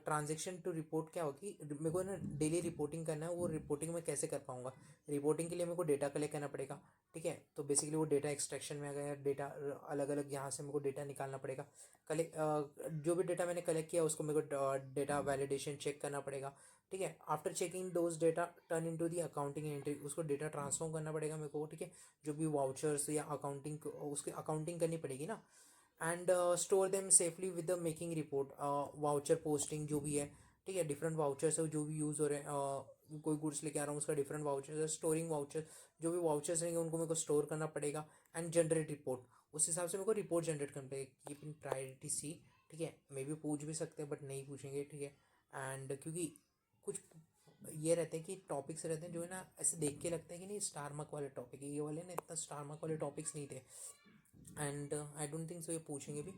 ट्रांजेक्शन टू रिपोर्ट क्या होगी, मेरे को ना डेली रिपोर्टिंग करना है, वो रिपोर्टिंग में कैसे कर पाऊंगा, रिपोर्टिंग के लिए मेरे को डेटा कलेक्ट करना पड़ेगा, ठीक है, तो बेसिकली वो डेटा एक्सट्रैक्शन में आ गया, डेटा अलग अलग यहाँ से मेरे को डेटा निकालना पड़ेगा, जो भी डेटा मैंने कलेक्ट किया उसको मेरे को डेटा वैलिडेशन चेक करना पड़ेगा, ठीक है। After checking those data turn into the accounting entry, उसको डेटा ट्रांसफॉर्म करना पड़ेगा मेरे को, ठीक है, जो भी वाउचर्स या अकाउंटिंग, उसकी अकाउंटिंग करनी पड़ेगी ना, and store them safely with the making report, voucher posting जो भी है, ठीक है, डिफरेंट वाउचर्स है जो भी यूज़ हो रहे हैं, कोई गुड्स लेके आ रहा हूँ उसका डिफरेंट वाउचर्स है, स्टोरिंग वाउचर, जो भी वाउचर्स रहेंगे उनको मेरे को स्टोर करना पड़ेगा, एंड जनरेट रिपोर्ट, उस हिसाब से मेरे को रिपोर्ट जनरेट करना पड़ेगा, कीप इन प्रायोरिटी सी, ठीक है, मे भी पूछ भी सकते हैं बट नहीं पूछेंगे, ठीक है। एंड क्योंकि कुछ ये रहते हैं कि टॉपिक्स रहते हैं जो है ना ऐसे देख के लगता है कि नहीं स्टार मार्क वाले टॉपिक है, ये वाले ना इतना स्टार मार्क वाले टॉपिक्स नहीं थे, and I don't think so ये पूछेंगे भी।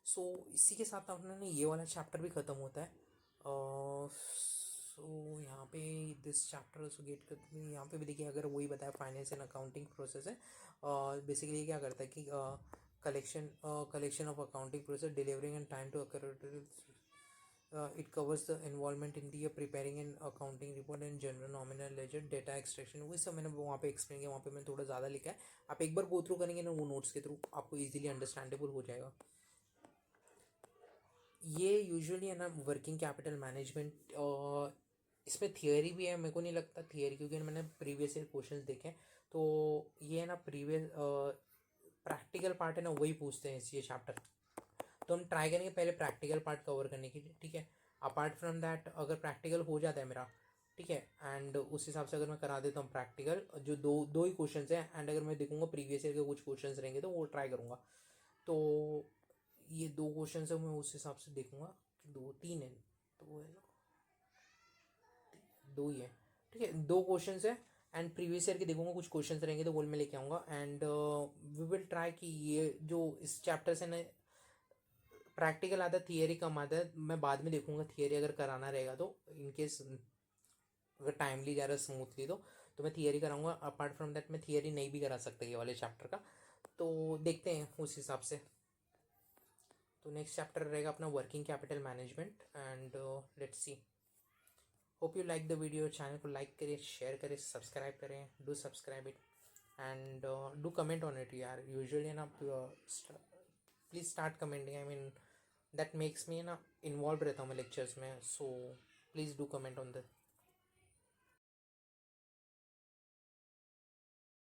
सो इसी के साथ अपना ना ये वाला चैप्टर भी ख़त्म होता है। सो यहाँ पे दिस चैप्टर ऑल्सो गेट करते हैं, यहाँ पे भी देखिए अगर वही बताया फाइनेंस एंड अकाउंटिंग प्रोसेस है, बेसिकली क्या करता है कि collection of accounting process, delivering and time to occur, it covers the involvement in the preparing an accounting report and general nominal ledger data extraction, वही सब मैंने वहाँ पे एक्सप्लेन किया, वहाँ पे मैंने थोड़ा ज़्यादा लिखा है, आप एक बार गो थ्रू करेंगे ना वो नोट्स के थ्रू आपको इजीली अंडरस्टैंडेबल हो जाएगा। ये यूजुअली है ना वर्किंग कैपिटल मैनेजमेंट, इसमें थियोरी भी है, मेरे को नहीं लगता थियोरी, क्योंकि मैंने प्रीवियस ईयर क्वेश्चंस देखे हैं, तो ये है ना प्रीवियस प्रैक्टिकल पार्ट है ना वही पूछते हैं ये चैप्टर, तो हम ट्राई करेंगे पहले प्रैक्टिकल पार्ट कवर करने की, ठीक है। अपार्ट फ्रॉम दैट अगर प्रैक्टिकल हो जाता है मेरा, ठीक है, एंड उस हिसाब से अगर मैं करा देता हूँ प्रैक्टिकल, जो दो दो ही क्वेश्चन हैं, एंड अगर मैं देखूंगा प्रीवियस ईयर के कुछ क्वेश्चन रहेंगे तो वो ट्राई करूँगा, तो ये दो क्वेश्चन है मैं उस हिसाब से देखूंगा, दो तीन है, तो वो है ना दो ही है, ठीक है, 2 क्वेश्चंस है एंड प्रीवियस ईयर के देखूंगा, कुछ क्वेश्चंस रहेंगे तो वो मैं लेके आऊँगा एंड वी विल ट्राई कि ये जो इस चैप्टर से ना प्रैक्टिकल आता है, थियरी कम आता है, मैं बाद में देखूंगा थियरी अगर कराना रहेगा तो, इनकेस अगर टाइमली जा रहा है स्मूथली तो मैं थियरी कराऊंगा। अपार्ट फ्रॉम दैट मैं थियरी नहीं भी करा सकता ये वाले चैप्टर का, तो देखते हैं उस हिसाब से। तो नेक्स्ट चैप्टर रहेगा अपना working capital management and let's see. Hope you like the video. Channel को लाइक करें, शेयर करें, सब्सक्राइब करें, do subscribe it and do comment on it यार। यूजुअली ना please start commenting, I mean that makes me ना involve रहता हूँ मैं लेक्चर्स में, so please do comment on the